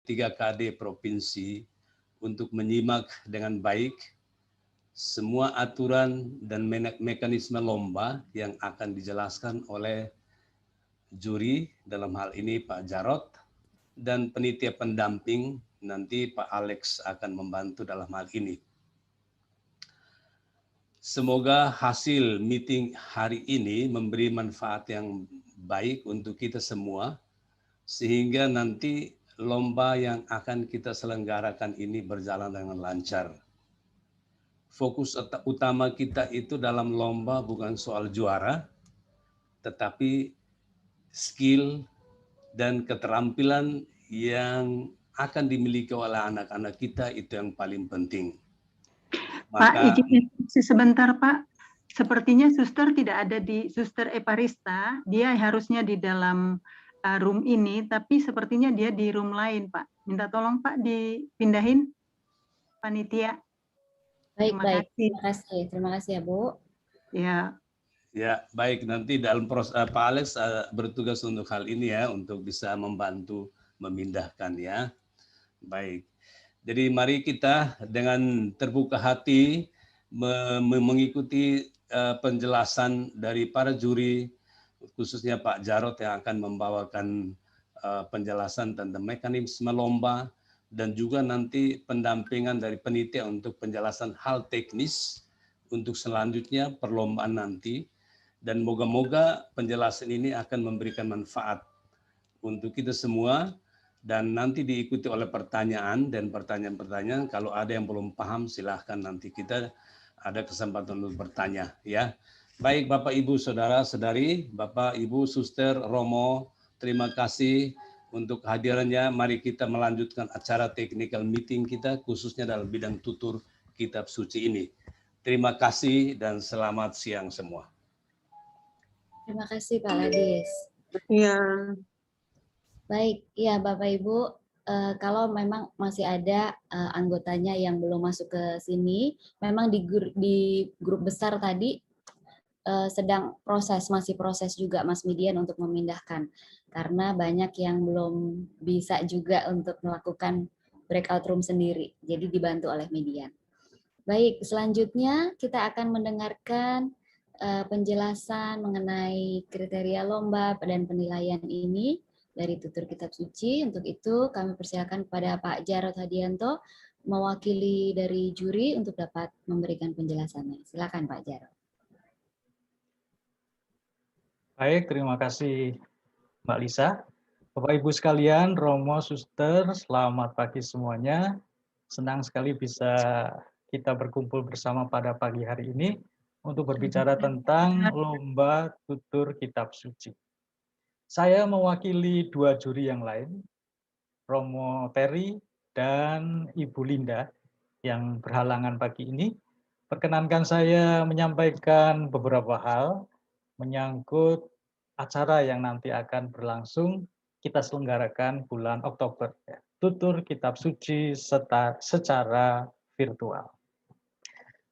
3KD Provinsi untuk menyimak dengan baik semua aturan dan mekanisme lomba yang akan dijelaskan oleh juri, dalam hal ini Pak Jarod, dan panitia pendamping nanti Pak Alex akan membantu dalam hal ini. Semoga hasil meeting hari ini memberi manfaat yang baik untuk kita semua, sehingga nanti lomba yang akan kita selenggarakan ini berjalan dengan lancar. Fokus utama kita itu dalam lomba bukan soal juara, tetapi skill dan keterampilan yang akan dimiliki oleh anak-anak kita itu yang paling penting. Pak, izin sebentar Pak. Sepertinya suster tidak ada di Suster Eparista. Dia harusnya di dalam room ini, tapi sepertinya dia di room lain Pak. Minta tolong Pak dipindahin panitia. Baik. Terima kasih ya Bu. Ya. Ya, baik. Nanti dalam proses Pak Alex bertugas untuk hal ini ya, untuk bisa membantu memindahkan ya. Baik. Jadi mari kita dengan terbuka hati mengikuti penjelasan dari para juri, khususnya Pak Jarod yang akan membawakan penjelasan tentang mekanisme lomba, dan juga nanti pendampingan dari panitia untuk penjelasan hal teknis untuk selanjutnya perlombaan nanti. Dan moga-moga penjelasan ini akan memberikan manfaat untuk kita semua, dan nanti diikuti oleh pertanyaan dan pertanyaan-pertanyaan. Kalau ada yang belum paham, silahkan nanti kita ada kesempatan untuk bertanya ya. Baik Bapak Ibu Saudara-saudari, Bapak Ibu Suster Romo, terima kasih untuk hadirannya. Mari kita melanjutkan acara technical meeting kita khususnya dalam bidang tutur kitab suci ini. Terima kasih dan selamat siang semua. Terima kasih Pak Ladis. Iya. Baik, ya Bapak Ibu, kalau memang masih ada anggotanya yang belum masuk ke sini, memang di grup besar tadi sedang masih proses juga Mas Midian untuk memindahkan, karena banyak yang belum bisa juga untuk melakukan breakout room sendiri, jadi dibantu oleh Midian. Baik, selanjutnya kita akan mendengarkan penjelasan mengenai kriteria lomba dan penilaian ini dari tutur kitab suci. Untuk itu kami persilakan kepada Pak Jarod Hadianto mewakili dari juri untuk dapat memberikan penjelasannya. Silakan Pak Jarod. Baik, terima kasih Mbak Lisa. Bapak Ibu sekalian, Romo, Suster, selamat pagi semuanya. Senang sekali bisa kita berkumpul bersama pada pagi hari ini untuk berbicara tentang lomba tutur kitab suci. Saya mewakili dua juri yang lain, Romo Terry dan Ibu Linda yang berhalangan pagi ini. Perkenankan saya menyampaikan beberapa hal menyangkut acara yang nanti akan berlangsung kita selenggarakan bulan Oktober, tutur kitab suci secara virtual.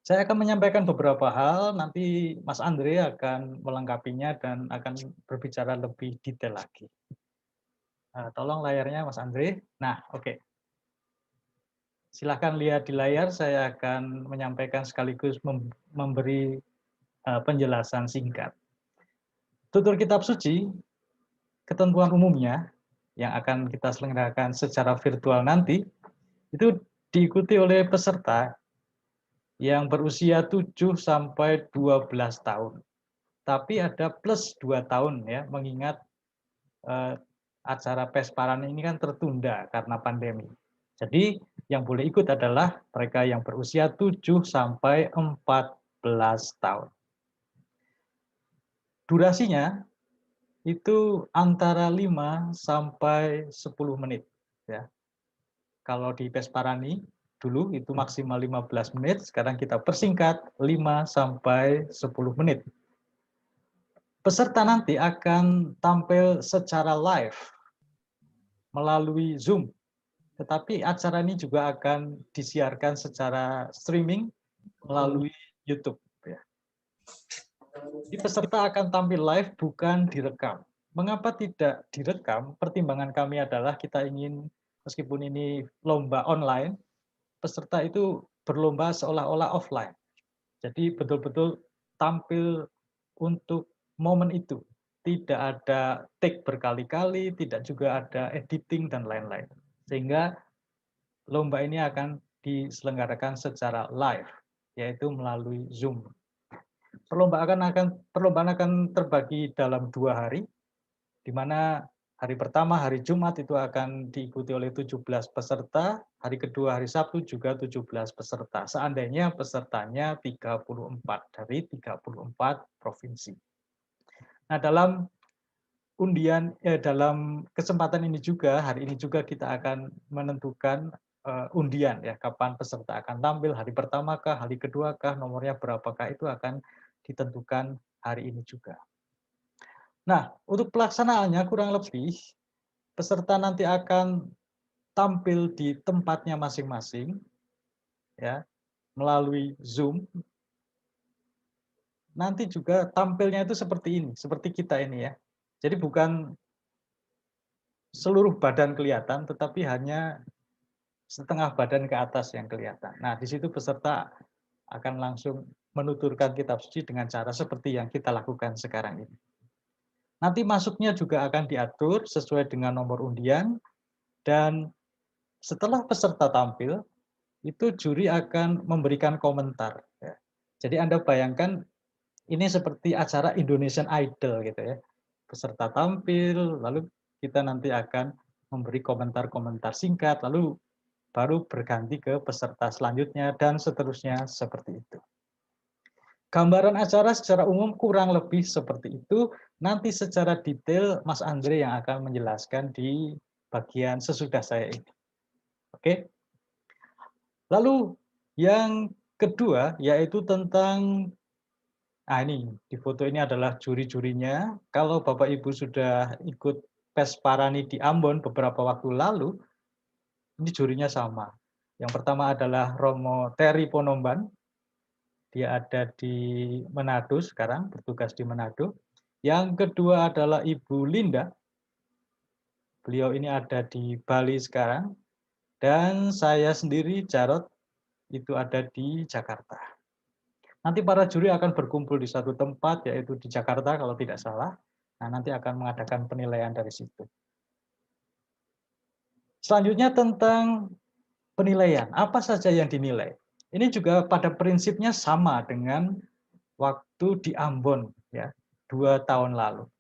Saya akan menyampaikan beberapa hal, nanti Mas Andre akan melengkapinya dan akan berbicara lebih detail lagi. Tolong layarnya Mas Andre. Nah, oke. Silahkan lihat di layar, saya akan menyampaikan sekaligus memberi penjelasan singkat. Tutur kitab suci, ketentuan umumnya yang akan kita selenggarakan secara virtual nanti, itu diikuti oleh peserta yang berusia 7 sampai 12 tahun. Tapi ada plus 2 tahun ya, mengingat acara Pesparan ini kan tertunda karena pandemi. Jadi yang boleh ikut adalah mereka yang berusia 7 sampai 14 tahun. Durasinya itu antara 5 sampai 10 menit ya. Kalau di Pesparani dulu itu maksimal 15 menit, sekarang kita persingkat 5 sampai 10 menit. Peserta nanti akan tampil secara live melalui Zoom. Tetapi acara ini juga akan disiarkan secara streaming melalui YouTube. Jadi peserta akan tampil live, bukan direkam. Mengapa tidak direkam? Pertimbangan kami adalah kita ingin meskipun ini lomba online, peserta itu berlomba seolah-olah offline. Jadi betul-betul tampil untuk momen itu. Tidak ada take berkali-kali, tidak juga ada editing dan lain-lain. Sehingga lomba ini akan diselenggarakan secara live, yaitu melalui Zoom. Perlombaan akan terbagi dalam 2 hari, di mana hari pertama, hari Jumat itu akan diikuti oleh 17 peserta, hari kedua, hari Sabtu juga 17 peserta. Seandainya pesertanya 34 dari 34 provinsi. Nah, dalam dalam kesempatan ini juga, hari ini juga kita akan menentukan undian ya, kapan peserta akan tampil, hari pertama kah, hari kedua kah, nomornya berapakah, itu akan ditentukan hari ini juga. Nah, untuk pelaksanaannya kurang lebih peserta nanti akan tampil di tempatnya masing-masing ya, melalui Zoom. Nanti juga tampilnya itu seperti ini, seperti kita ini ya. Jadi bukan seluruh badan kelihatan, tetapi hanya setengah badan ke atas yang kelihatan. Nah, di situ peserta akan langsung menuturkan kitab suci dengan cara seperti yang kita lakukan sekarang ini. Nanti masuknya juga akan diatur sesuai dengan nomor undian, dan setelah peserta tampil, itu juri akan memberikan komentar. Ya. Jadi Anda bayangkan ini seperti acara Indonesian Idol gitu ya. Peserta tampil, lalu kita nanti akan memberi komentar-komentar singkat, lalu baru berganti ke peserta selanjutnya, dan seterusnya seperti itu. Gambaran acara secara umum kurang lebih seperti itu. Nanti secara detail Mas Andre yang akan menjelaskan di bagian sesudah saya ini. Oke. Lalu yang kedua yaitu tentang, nah ini di foto ini adalah juri-jurinya. Kalau Bapak Ibu sudah ikut PES Parani di Ambon beberapa waktu lalu, ini jurinya sama. Yang pertama adalah Romo Terry Ponomban. Dia ada di Manado sekarang, bertugas di Manado. Yang kedua adalah Ibu Linda. Beliau ini ada di Bali sekarang. Dan saya sendiri, Jarod, itu ada di Jakarta. Nanti para juri akan berkumpul di satu tempat, yaitu di Jakarta kalau tidak salah. Nah, nanti akan mengadakan penilaian dari situ. Selanjutnya tentang penilaian. Apa saja yang dinilai? Ini juga pada prinsipnya sama dengan waktu di Ambon, ya, 2 tahun lalu.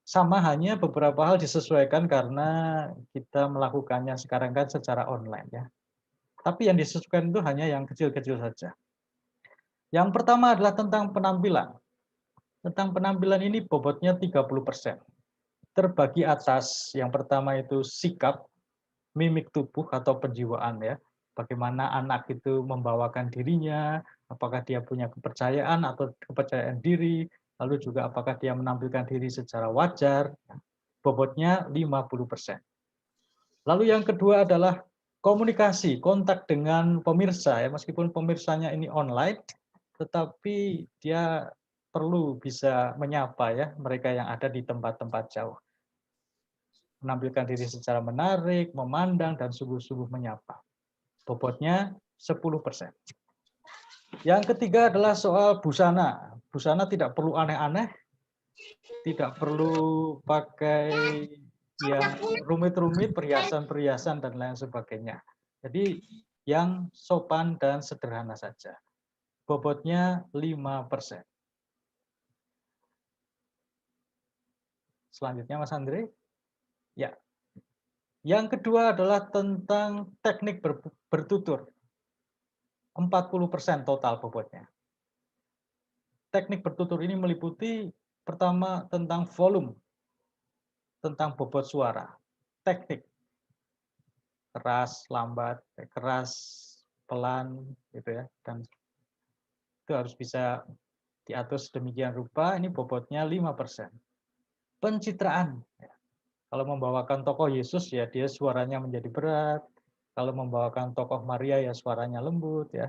Sama, hanya beberapa hal disesuaikan karena kita melakukannya sekarang kan secara online, ya. Tapi yang disesuaikan itu hanya yang kecil-kecil saja. Yang pertama adalah tentang penampilan. Tentang penampilan ini bobotnya 30%. Terbagi atas, yang pertama itu sikap, mimik tubuh atau penjiwaan ya. Bagaimana anak itu membawakan dirinya, apakah dia punya kepercayaan atau kepercayaan diri, lalu juga apakah dia menampilkan diri secara wajar, bobotnya 50%. Lalu yang kedua adalah komunikasi, kontak dengan pemirsa ya, meskipun pemirsanya ini online, tetapi dia perlu bisa menyapa ya mereka yang ada di tempat-tempat jauh. Menampilkan diri secara menarik, memandang, dan sungguh-sungguh menyapa. Bobotnya 10%. Yang ketiga adalah soal busana. Busana tidak perlu aneh-aneh, tidak perlu pakai yang rumit-rumit, perhiasan-perhiasan, dan lain sebagainya. Jadi yang sopan dan sederhana saja. Bobotnya 5%. Selanjutnya Mas Andre. Ya. Yang kedua adalah tentang teknik bertutur. 40% total bobotnya. Teknik bertutur ini meliputi pertama tentang volume, tentang bobot suara, teknik, keras, lambat, keras, pelan, gitu ya, dan itu harus bisa diatur sedemikian rupa. Ini bobotnya 5%. Pencitraan, kalau membawakan tokoh Yesus ya dia suaranya menjadi berat. Kalau membawakan tokoh Maria ya suaranya lembut ya.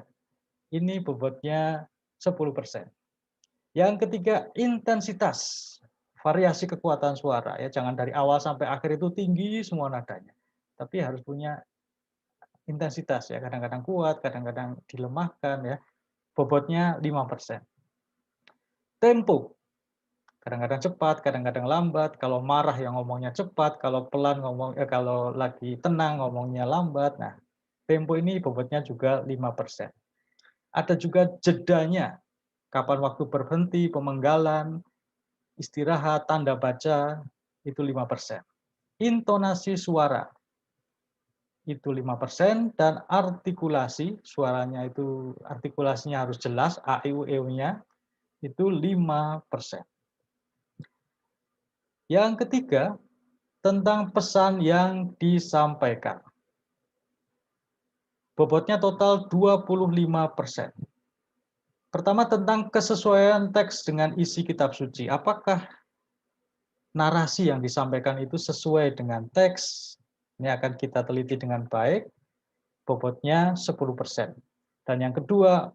Ini bobotnya 10%. Yang ketiga, intensitas. Variasi kekuatan suara ya, jangan dari awal sampai akhir itu tinggi semua nadanya. tapi harus punya intensitas ya, kadang-kadang kuat, kadang-kadang dilemahkan ya. Bobotnya 5%. Tempo, kadang-kadang cepat, kadang-kadang lambat. Kalau marah yang ngomongnya cepat, kalau pelan kalau lagi tenang ngomongnya lambat. Nah, tempo ini bobotnya juga 5%. Ada juga jedanya, kapan waktu berhenti, pemenggalan, istirahat, tanda baca, itu 5%. Intonasi suara, itu 5%, dan artikulasi, suaranya itu artikulasinya harus jelas, a, i, u, e-nya, itu 5%. Yang ketiga, tentang pesan yang disampaikan. Bobotnya total 25%. Pertama, tentang kesesuaian teks dengan isi kitab suci. Apakah narasi yang disampaikan itu sesuai dengan teks? Ini akan kita teliti dengan baik. Bobotnya 10%. Dan yang kedua,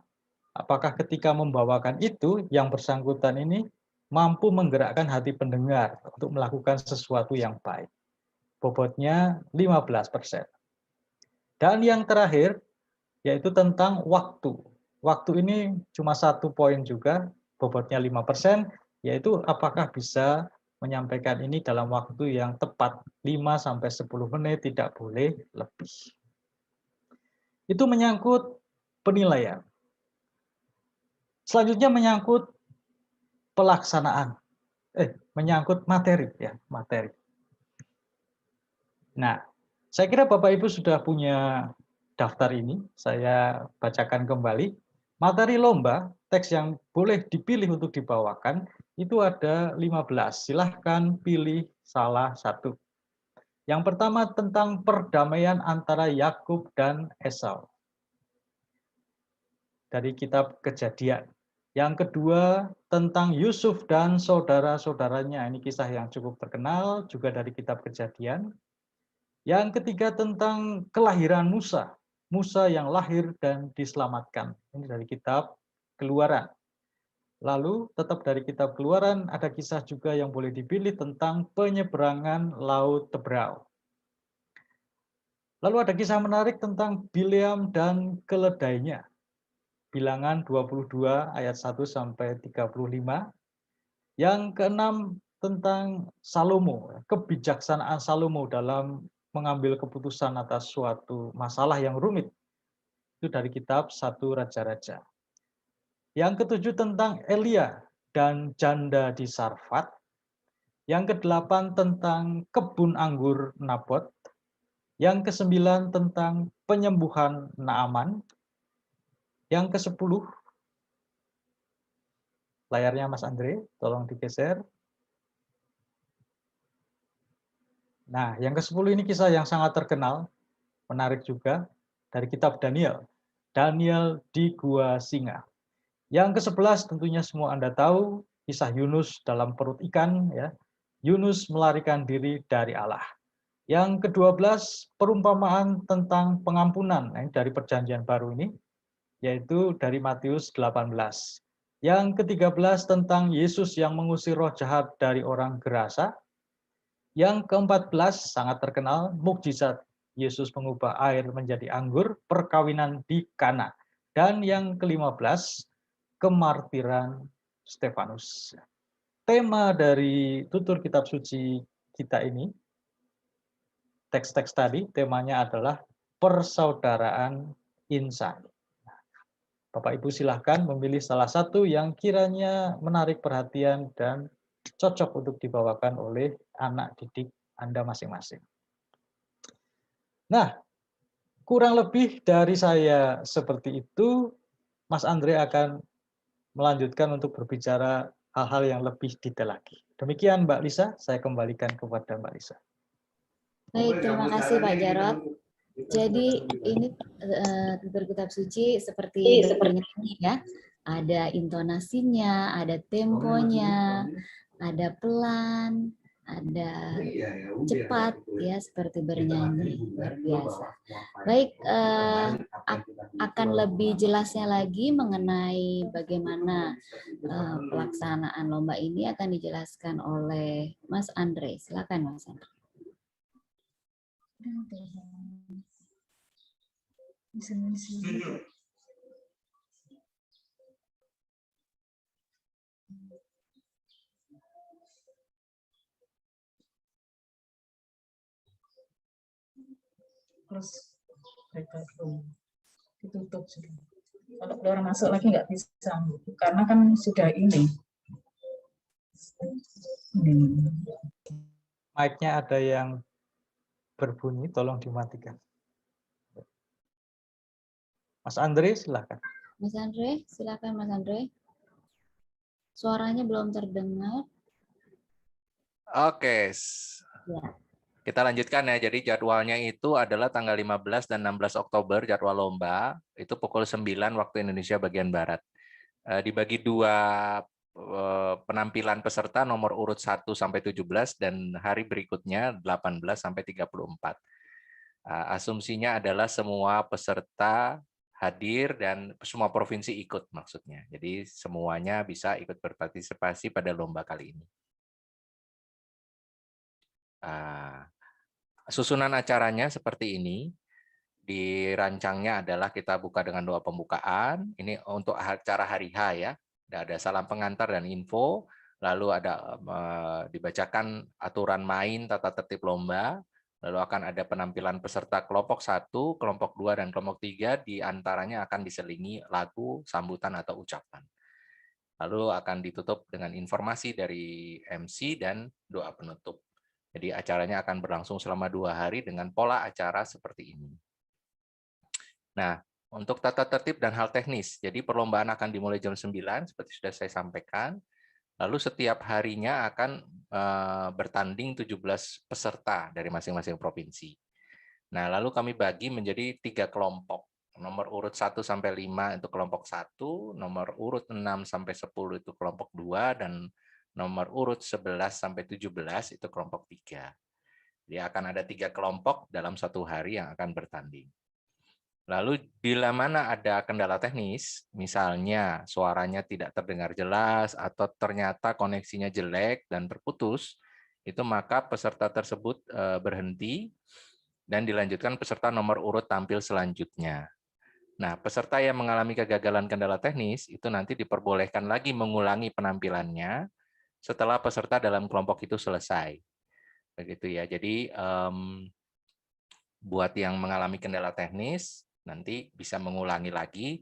apakah ketika membawakan itu, yang bersangkutan ini mampu menggerakkan hati pendengar untuk melakukan sesuatu yang baik. Bobotnya 15%. Dan yang terakhir, yaitu tentang waktu. Waktu ini cuma 1 poin juga, bobotnya 5%, yaitu apakah bisa menyampaikan ini dalam waktu yang tepat, 5-10 menit, tidak boleh lebih. Itu menyangkut penilaian. Selanjutnya menyangkut pelaksanaan. Menyangkut materi ya, materi. Nah, saya kira Bapak Ibu sudah punya daftar ini, saya bacakan kembali. Materi lomba, teks yang boleh dipilih untuk dibawakan, itu ada 15. Silahkan pilih salah satu. Yang pertama tentang perdamaian antara Yakub dan Esau. Dari kitab Kejadian. Yang kedua tentang Yusuf dan saudara-saudaranya. Ini kisah yang cukup terkenal, juga dari kitab Kejadian. Yang ketiga tentang kelahiran Musa. Musa yang lahir dan diselamatkan. Ini dari kitab Keluaran. Lalu tetap dari kitab Keluaran ada kisah juga yang boleh dipilih tentang penyeberangan Laut Tebrau. Lalu ada kisah menarik tentang Bileam dan keledainya. Bilangan 22 ayat 1 sampai 35. Yang keenam tentang Salomo, kebijaksanaan Salomo dalam mengambil keputusan atas suatu masalah yang rumit. Itu dari kitab 1 Raja-Raja. Yang ketujuh tentang Elia dan janda di Sarfat. Yang kedelapan tentang kebun anggur Nabot. Yang kesembilan tentang penyembuhan Naaman. Yang kesepuluh, layarnya Mas Andre, tolong digeser. Nah, yang ke-10 ini kisah yang sangat terkenal, menarik juga, dari kitab Daniel. Daniel di Gua Singa. Yang ke-11 tentunya semua Anda tahu, kisah Yunus dalam perut ikan. Ya. Yunus melarikan diri dari Allah. Yang ke-12 perumpamaan tentang pengampunan dari perjanjian baru ini, yaitu dari Matius 18. Yang ke-13 tentang Yesus yang mengusir roh jahat dari orang Gerasa. Yang ke-14 sangat terkenal, mukjizat Yesus mengubah air menjadi anggur, perkawinan di Kana. Dan yang ke-15, kemartiran Stefanus. Tema dari tutur kitab suci kita ini, teks-teks tadi, temanya adalah persaudaraan insan. Bapak Ibu silahkan memilih salah satu yang kiranya menarik perhatian dan cocok untuk dibawakan oleh anak didik Anda masing-masing. Nah, kurang lebih dari saya seperti itu, Mas Andre akan melanjutkan untuk berbicara hal-hal yang lebih detail lagi. Demikian Mbak Lisa, saya kembalikan kepada Mbak Lisa. Baik, terima kasih Pak Jarod. Jadi ini tutur kitab suci seperti bernyanyi ya. Ada intonasinya, ada temponya, ada pelan, ada cepat ya, seperti bernyanyi, luar biasa. Baik, akan lebih jelasnya lagi mengenai bagaimana pelaksanaan lomba ini akan dijelaskan oleh Mas Andre. Silakan Mas Andre. Terus ditutup sudah. Kalau keluar masuk lagi nggak bisa, karena kan sudah ini. Mic-nya ada yang berbunyi, tolong dimatikan. Mas Andre, silakan. Mas Andre, silakan Mas Andre. Suaranya belum terdengar. Oke, Ya. kita lanjutkan ya. Jadi jadwalnya itu adalah tanggal 15 dan 16 Oktober jadwal lomba. Itu pukul 9 waktu Indonesia bagian Barat. Dibagi dua penampilan peserta nomor urut 1 sampai 17 dan hari berikutnya 18 sampai 34. Asumsinya adalah semua peserta hadir dan semua provinsi ikut maksudnya. Jadi semuanya bisa ikut berpartisipasi pada lomba kali ini. Susunan acaranya seperti ini. Dirancangnya adalah kita buka dengan doa pembukaan. Ini untuk acara hari H ya. Ada salam pengantar dan info. Lalu ada dibacakan aturan main, tata tertib lomba. Lalu akan ada penampilan peserta kelompok 1, kelompok 2, dan kelompok 3. Di antaranya akan diselingi lagu, sambutan, atau ucapan. Lalu akan ditutup dengan informasi dari MC dan doa penutup. Jadi acaranya akan berlangsung selama 2 hari dengan pola acara seperti ini. Nah, untuk tata tertib dan hal teknis, jadi perlombaan akan dimulai jam 9, seperti sudah saya sampaikan. Lalu setiap harinya akan bertanding 17 peserta dari masing-masing provinsi. Nah, lalu kami bagi menjadi 3 kelompok. Nomor urut 1 sampai 5 itu kelompok 1, nomor urut 6 sampai 10 itu kelompok 2, dan nomor urut 11 sampai 17 itu kelompok 3. Jadi akan ada 3 kelompok dalam 1 hari yang akan bertanding. Lalu bila mana ada kendala teknis, misalnya suaranya tidak terdengar jelas atau ternyata koneksinya jelek dan terputus, itu maka peserta tersebut berhenti dan dilanjutkan peserta nomor urut tampil selanjutnya. Nah, peserta yang mengalami kegagalan kendala teknis itu nanti diperbolehkan lagi mengulangi penampilannya setelah peserta dalam kelompok itu selesai. Begitu ya. Jadi buat yang mengalami kendala teknis nanti bisa mengulangi lagi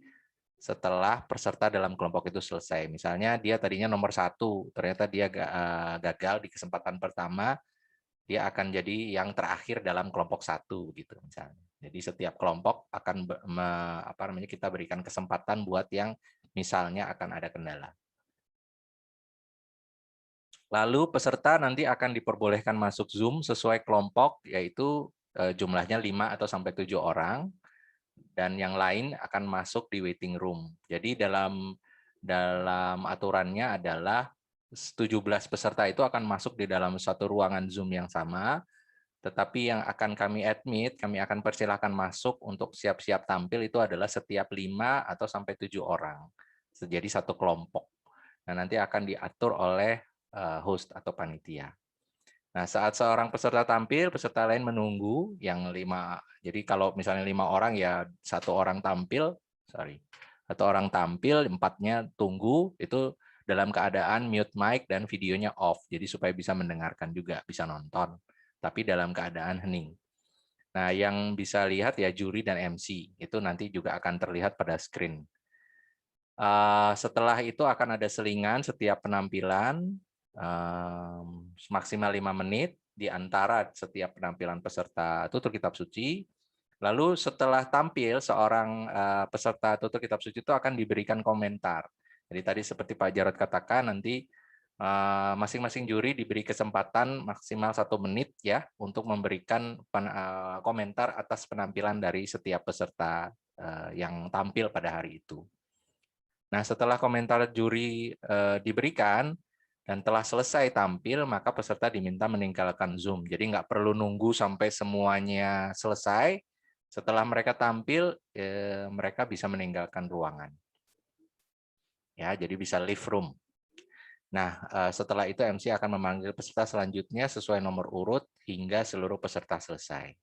setelah peserta dalam kelompok itu selesai. Misalnya dia tadinya nomor 1, ternyata dia gagal di kesempatan pertama, dia akan jadi yang terakhir dalam kelompok 1 gitu misalnya. Jadi setiap kelompok akan kita berikan kesempatan buat yang misalnya akan ada kendala. Lalu peserta nanti akan diperbolehkan masuk Zoom sesuai kelompok, yaitu jumlahnya 5 atau sampai 7 orang. Dan yang lain akan masuk di waiting room. Jadi dalam aturannya adalah 17 peserta itu akan masuk di dalam satu ruangan Zoom yang sama, tetapi yang akan kami admit, kami akan persilahkan masuk untuk siap-siap tampil itu adalah setiap 5 atau sampai 7 orang. Jadi satu kelompok. Nah, nanti akan diatur oleh host atau panitia. Nah, saat seorang peserta tampil, peserta lain menunggu yang 5. Jadi kalau misalnya 5 orang ya 1 orang tampil, 1 orang tampil, 4-nya tunggu, itu dalam keadaan mute mic dan videonya off. Jadi supaya bisa mendengarkan juga, bisa nonton. Tapi dalam keadaan hening. Nah, yang bisa lihat ya juri dan MC. Itu nanti juga akan terlihat pada screen. Setelah itu akan ada selingan setiap penampilan, maksimal 5 menit di antara setiap penampilan peserta tutur kitab suci. Lalu setelah tampil, seorang peserta tutur kitab suci itu akan diberikan komentar. Jadi tadi seperti Pak Jarod katakan, nanti masing-masing juri diberi kesempatan maksimal 1 menit ya untuk memberikan komentar atas penampilan dari setiap peserta yang tampil pada hari itu. Nah, setelah komentar juri diberikan dan telah selesai tampil, maka peserta diminta meninggalkan Zoom. Jadi nggak perlu nunggu sampai semuanya selesai. Setelah mereka tampil, mereka bisa meninggalkan ruangan. Ya, jadi bisa leave room. Nah, setelah itu MC akan memanggil peserta selanjutnya sesuai nomor urut hingga seluruh peserta selesai.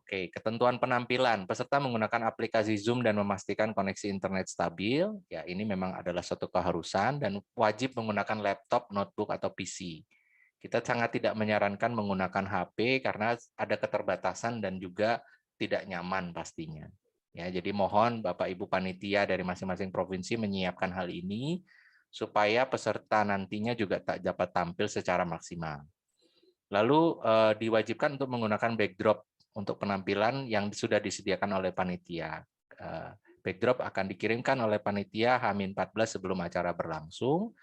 Oke, ketentuan penampilan. Peserta menggunakan aplikasi Zoom dan memastikan koneksi internet stabil. Ya, ini memang adalah suatu keharusan dan wajib menggunakan laptop, notebook, atau PC. Kita sangat tidak menyarankan menggunakan HP karena ada keterbatasan dan juga tidak nyaman pastinya. Ya, jadi mohon Bapak Ibu panitia dari masing-masing provinsi menyiapkan hal ini supaya peserta nantinya juga tak dapat tampil secara maksimal. Lalu diwajibkan untuk menggunakan backdrop untuk penampilan yang sudah disediakan oleh panitia. Backdrop akan dikirimkan oleh panitia H-14 sebelum acara berlangsung,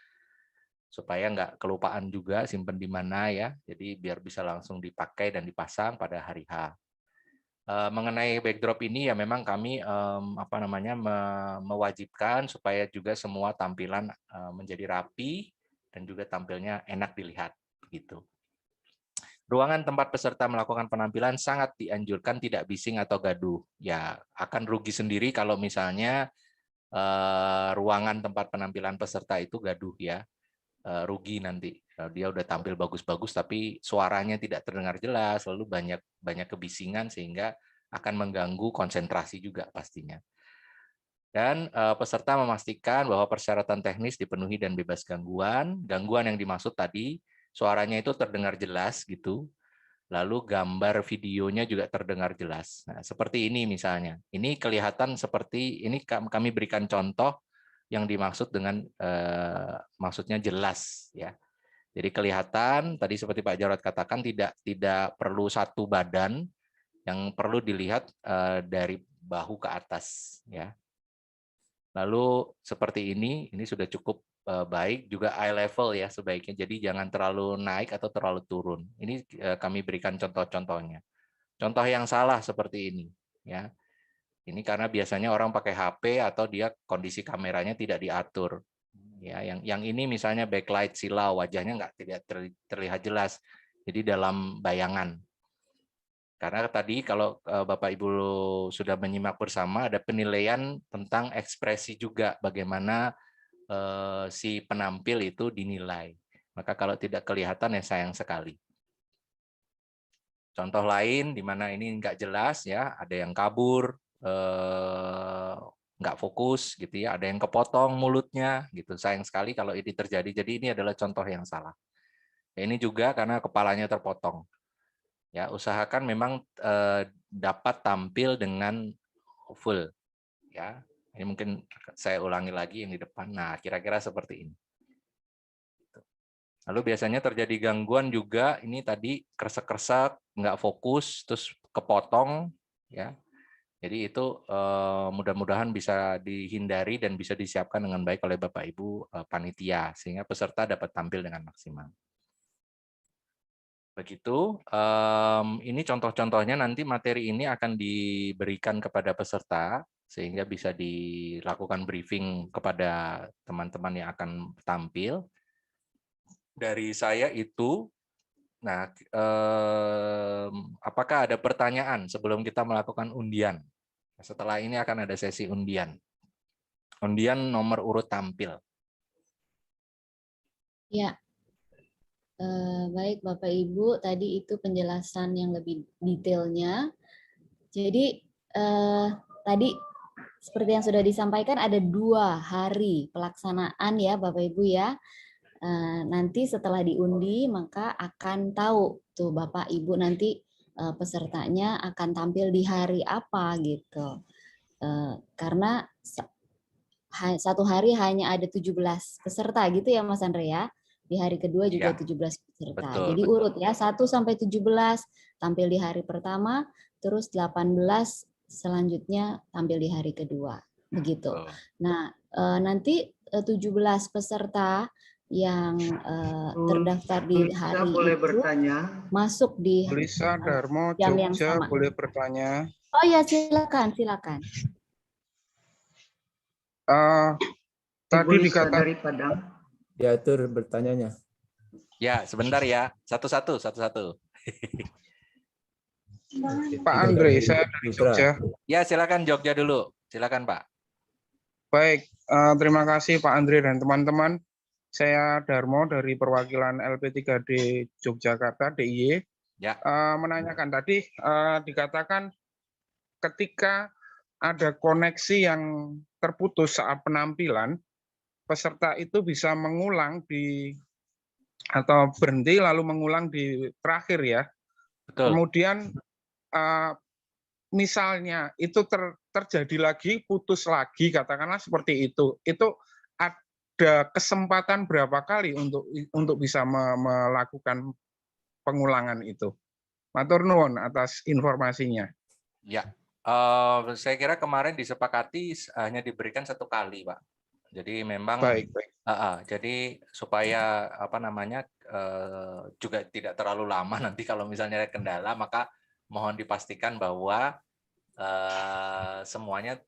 supaya nggak kelupaan juga simpen di mana ya. Jadi biar bisa langsung dipakai dan dipasang pada hari H. Mengenai backdrop ini ya memang kami mewajibkan supaya juga semua tampilan menjadi rapi dan juga tampilnya enak dilihat begitu. Ruangan tempat peserta melakukan penampilan sangat dianjurkan tidak bising atau gaduh. Ya, akan rugi sendiri kalau misalnya ruangan tempat penampilan peserta itu gaduh ya. Rugi nanti. Dia udah tampil bagus-bagus tapi suaranya tidak terdengar jelas, lalu banyak kebisingan sehingga akan mengganggu konsentrasi juga pastinya. Dan peserta memastikan bahwa persyaratan teknis dipenuhi dan bebas gangguan. Gangguan yang dimaksud tadi suaranya itu terdengar jelas gitu. Lalu gambar videonya juga terdengar jelas. Nah, seperti ini misalnya. Ini kelihatan seperti ini kami berikan contoh yang dimaksud dengan maksudnya jelas ya. Jadi kelihatan tadi seperti Pak Jarod katakan tidak perlu satu badan, yang perlu dilihat dari bahu ke atas ya. Lalu seperti ini sudah cukup baik, juga eye level ya sebaiknya. Jadi jangan terlalu naik atau terlalu turun. Ini kami berikan contoh-contohnya. Contoh yang salah seperti ini ya. Ini karena biasanya orang pakai HP atau dia kondisi kameranya tidak diatur. Ya, yang ini misalnya backlight silau, wajahnya tidak terlihat jelas. Jadi dalam bayangan. Karena tadi kalau Bapak Ibu sudah menyimak bersama ada penilaian tentang ekspresi juga bagaimana si penampil itu dinilai. Maka kalau tidak kelihatan ya sayang sekali. Contoh lain di mana ini nggak jelas ya, ada yang kabur, nggak fokus gitu ya, ada yang kepotong mulutnya gitu. Sayang sekali kalau ini terjadi. Jadi ini adalah contoh yang salah. Ini juga karena kepalanya terpotong. Ya, usahakan memang dapat tampil dengan full. Ya, ini mungkin saya ulangi lagi yang di depan. Nah, kira-kira seperti ini. Lalu biasanya terjadi gangguan juga. Ini tadi kresek-kresek, nggak fokus, terus kepotong. Ya, jadi itu mudah-mudahan bisa dihindari dan bisa disiapkan dengan baik oleh Bapak Ibu panitia sehingga peserta dapat tampil dengan maksimal. Begitu, ini contoh-contohnya, nanti materi ini akan diberikan kepada peserta sehingga bisa dilakukan briefing kepada teman-teman yang akan tampil. Dari saya itu, nah, apakah ada pertanyaan sebelum kita melakukan undian? Setelah ini akan ada sesi undian. Undian nomor urut tampil. Ya. Baik Bapak Ibu, tadi itu penjelasan yang lebih detailnya. Jadi tadi seperti yang sudah disampaikan ada 2 hari pelaksanaan ya Bapak Ibu ya. Nanti setelah diundi maka akan tahu tuh Bapak Ibu nanti pesertanya akan tampil di hari apa gitu. Karena satu hari hanya ada 17 peserta gitu ya Mas Andre ya. Di hari kedua juga 17 peserta. Betul, jadi betul. urut ya 1 sampai 17 tampil di hari pertama, terus 18 selanjutnya tampil di hari kedua. Begitu. Nah, nanti 17 peserta yang terdaftar di hari boleh itu bertanya. Masuk di Lisa Darmo jam yang Jogja sama. boleh bertanya. Oh ya, silakan. Tadi dikatakan dari Padang. Diatur bertanyanya. Ya, sebentar ya. Satu-satu. Pak Andre, saya dari Jogja. Ya, silakan Jogja dulu. Silakan Pak. Baik, terima kasih Pak Andre dan teman-teman. Saya Darmo dari perwakilan LP3D Yogyakarta, DIY. Ya. Menanyakan tadi dikatakan ketika ada koneksi yang terputus saat penampilan, peserta itu bisa mengulang atau berhenti lalu mengulang di terakhir ya. Betul. Kemudian misalnya itu terjadi lagi, putus lagi, katakanlah seperti itu ada kesempatan berapa kali untuk bisa melakukan pengulangan itu? Matur nuwun atas informasinya. Ya, saya kira kemarin disepakati hanya diberikan 1 kali, Pak. Jadi memang Baik. jadi supaya juga tidak terlalu lama nanti kalau misalnya ada kendala, maka mohon dipastikan bahwa semuanya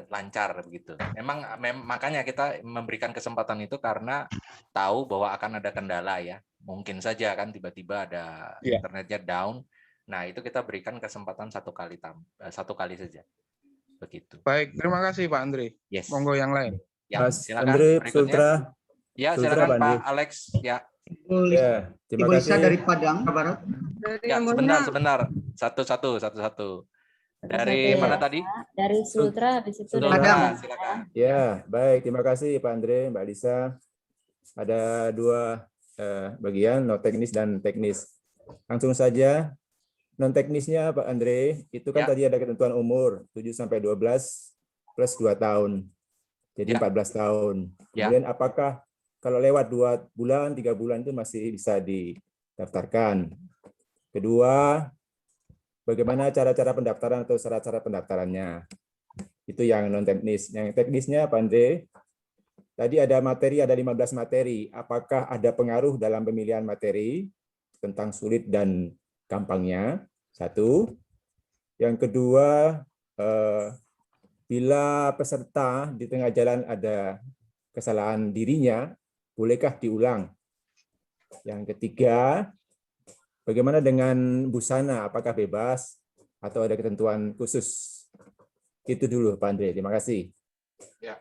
lancar begitu. Memang makanya kita memberikan kesempatan itu karena tahu bahwa akan ada kendala ya. Mungkin saja kan tiba-tiba ada internetnya down. Nah, itu kita berikan kesempatan 1 kali saja. Begitu. Baik, terima kasih Pak Andre. Yes. Monggo yang lain. Ya, Mas silakan Andre berikutnya. Sultra. Ya, Sultra, silakan Pak Pak Alex. Ya. Ya, terima Ibu Lisa kasih. dari Padang, Barat. Ya, sebentar. Satu-satu. Dari Satu mana ya, tadi? Dari Sultra, habis itu dari Sultra, silakan. Ya, baik. Terima kasih Pak Andre, Mbak Lisa. Ada 2 bagian, non teknis dan teknis. Langsung saja, non teknisnya Pak Andre, itu kan tadi ada ketentuan umur 7 sampai 12 plus 2 tahun. Jadi 14 tahun. Kemudian apakah kalau lewat 2 bulan, 3 bulan itu masih bisa didaftarkan? Kedua, bagaimana cara-cara pendaftaran atau syarat-syarat pendaftarannya? Itu yang non teknis. Yang teknisnya Pak Andre, tadi ada 15 materi. Apakah ada pengaruh dalam pemilihan materi tentang sulit dan gampangnya? 1. Yang kedua, bila peserta di tengah jalan ada kesalahan dirinya, bolehkah diulang? Yang ketiga, bagaimana dengan busana? Apakah bebas atau ada ketentuan khusus? Itu dulu Pak Andre. Terima kasih. Ya.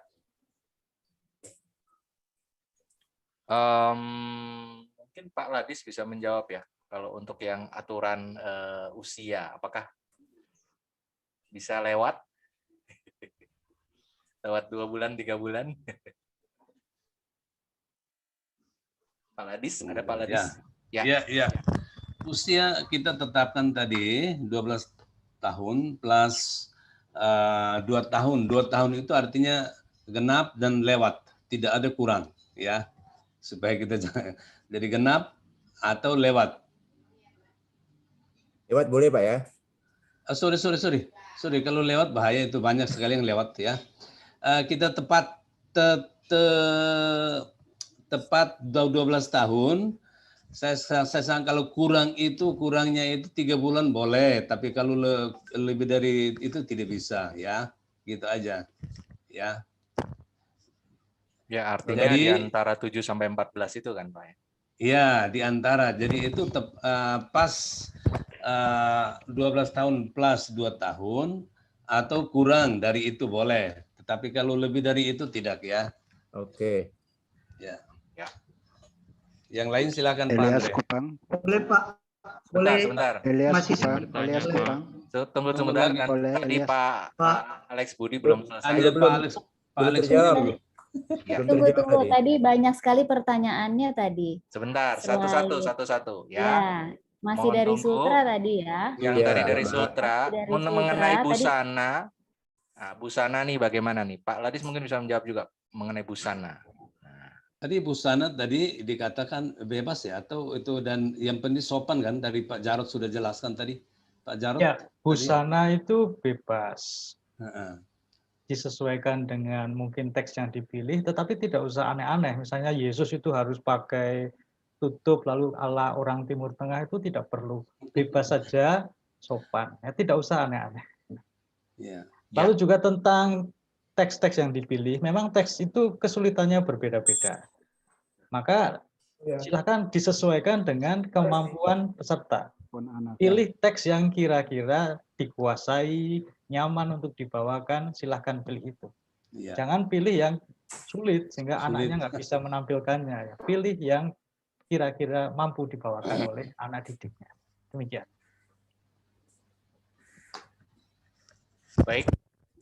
Mungkin Pak Ladis bisa menjawab ya. Kalau untuk yang aturan usia, apakah bisa lewat 2 bulan, 3 bulan? Pak Ladis, ada Pak Ladis? Ya. Usia kita tetapkan tadi 12 tahun plus 2 tahun. 2 tahun itu artinya genap dan lewat, tidak ada kurang ya. Supaya kita jadi genap atau lewat. Lewat boleh Pak ya? Sorry, kalau lewat bahaya, itu banyak sekali yang lewat ya. Kita tepat 12 tahun. Saya sangka kalau kurangnya itu 3 bulan boleh, tapi kalau lebih dari itu tidak bisa ya. Gitu aja. Ya. Ya, artinya di antara 7 sampai 14 itu kan, Pak? Iya, di antara. Jadi itu pas 12 tahun plus 2 tahun atau kurang dari itu boleh. Tetapi kalau lebih dari itu tidak ya. Oke. Ya. Yang lain silakan Pak Elias Andre. Kupang. Boleh Pak. Sebentar. Elias Kupang. Tunggu sebentar. Ini Pak Alex Budi belum selesai. Pak Alex dulu. Tunggu. Tadi banyak sekali pertanyaannya tadi. Sebentar, satu-satu ya. Ya, masih Mohon dari tunggu. Sultra tadi ya. Yang dari Sultra mengenai busana. Nah, busana nih bagaimana nih? Pak Ladis mungkin bisa menjawab juga mengenai busana. Tadi busana tadi dikatakan bebas ya, atau itu, dan yang penting sopan kan, dari Pak Jarod sudah jelaskan tadi. Pak Jarod. Ya, busana itu bebas. Disesuaikan dengan mungkin teks yang dipilih, tetapi tidak usah aneh-aneh. Misalnya Yesus itu harus pakai tutup lalu ala orang Timur Tengah, itu tidak perlu. Bebas saja, sopan. Ya, tidak usah aneh-aneh. Lalu juga tentang teks-teks yang dipilih, memang teks itu kesulitannya berbeda-beda. Maka silakan disesuaikan dengan kemampuan peserta. Pilih teks yang kira-kira dikuasai, nyaman untuk dibawakan, silahkan pilih itu. Jangan pilih yang sulit sehingga anaknya nggak bisa menampilkannya. Pilih yang kira-kira mampu dibawakan oleh anak didiknya. Demikian. Baik.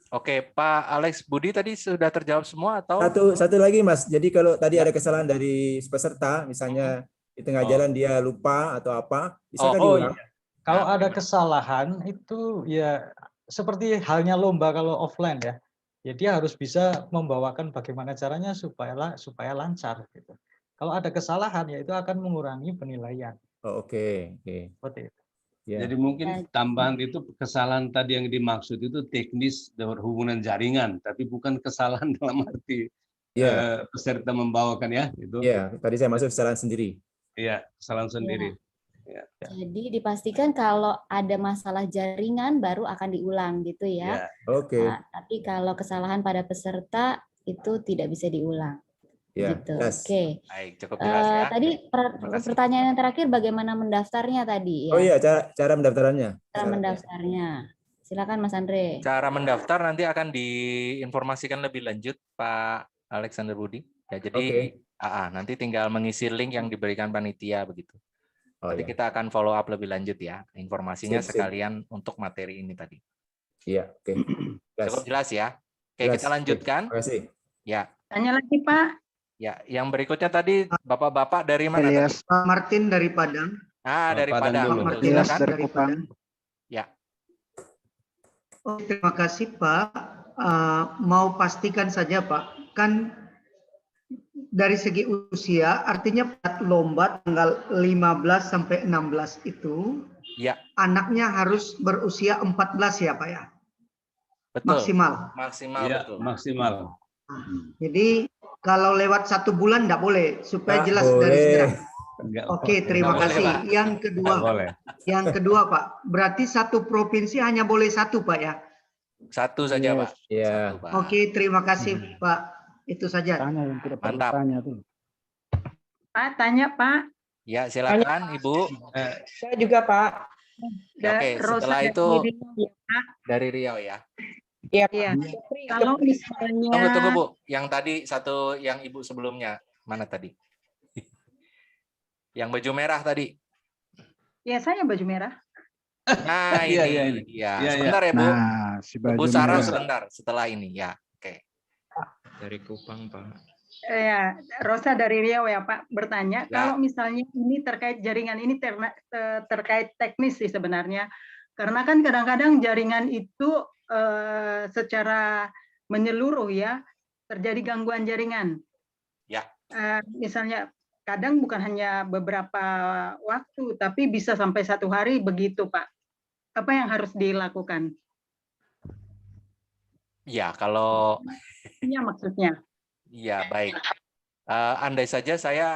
Oke, Pak Alex Budi tadi sudah terjawab semua atau? Satu lagi Mas. Jadi kalau tadi ada kesalahan dari peserta, misalnya di tengah jalan dia lupa atau apa, bisa kan diulang? Iya. Kalau ada kesalahan itu ya seperti halnya lomba kalau offline ya. Ya dia harus bisa membawakan bagaimana caranya supaya lancar gitu. Kalau ada kesalahan ya itu akan mengurangi penilaian. Oh, oke. Seperti itu. Ya. Jadi mungkin tambahan itu kesalahan tadi yang dimaksud itu teknis berhubungan jaringan, tapi bukan kesalahan dalam arti peserta membawakan ya itu. Iya, tadi saya masuk kesalahan sendiri. Iya, kesalahan sendiri. Ya. Jadi dipastikan kalau ada masalah jaringan baru akan diulang gitu ya. Oke. Tapi kalau kesalahan pada peserta itu tidak bisa diulang. Ya, gitu. yes. Oke. Baik, cukup jelas ya. Tadi pertanyaan yang terakhir bagaimana mendaftarnya tadi ya? Oh iya, cara mendaftarannya. Cara mendaftarnya. Silakan Mas Andre. Cara mendaftar nanti akan diinformasikan lebih lanjut Pak Alexander Budi. Ya, jadi nanti tinggal mengisi link yang diberikan panitia begitu. Nanti kita akan follow up lebih lanjut ya. Informasinya sekalian untuk materi ini tadi. Iya, oke. Cukup jelas ya. Oke, kita lanjutkan. Terima kasih. Ya. Tanya lagi Pak. Ya, yang berikutnya tadi Bapak-bapak dari mana tadi? Pak Martin dari Padang. Dari Padang. Pak Martin dari Kupang. Ya. Oh, terima kasih Pak. Mau pastikan saja Pak, kan dari segi usia, artinya lomba tanggal 15 sampai 16 itu, anaknya harus berusia 14 ya Pak ya? Betul. Maksimal. Maksimal, ya, betul. Maksimal. Jadi kalau lewat 1 bulan enggak boleh, supaya jelas dari segera. Oke, terima kasih. Yang kedua Pak, berarti satu provinsi hanya boleh 1 Pak ya? 1 saja Pak. Iya. Oke, terima kasih Pak. Itu saja. Mantap. Pak, tanya Pak. Ya, silakan Ibu. Saya juga Pak. Oke, setelah itu dari Riau ya. Iya. Kalau misalnya Tunggu Bu, yang tadi satu yang Ibu sebelumnya mana tadi? Yang baju merah tadi. Ya, saya baju merah. Nah, ini. Iya. Sebentar ya, Bu. Nah, si Bu Sarah sebentar setelah ini ya. Oke. Dari Kupang, Pak. Ya, Rosa dari Riau ya Pak bertanya, kalau misalnya ini terkait jaringan ini terkait teknis sih sebenarnya. Karena kan kadang-kadang jaringan itu secara menyeluruh ya, terjadi gangguan jaringan. Ya. Misalnya kadang bukan hanya beberapa waktu, tapi bisa sampai 1 hari begitu Pak. Apa yang harus dilakukan? Ya, kalau maksudnya. Iya, baik. Andai saja saya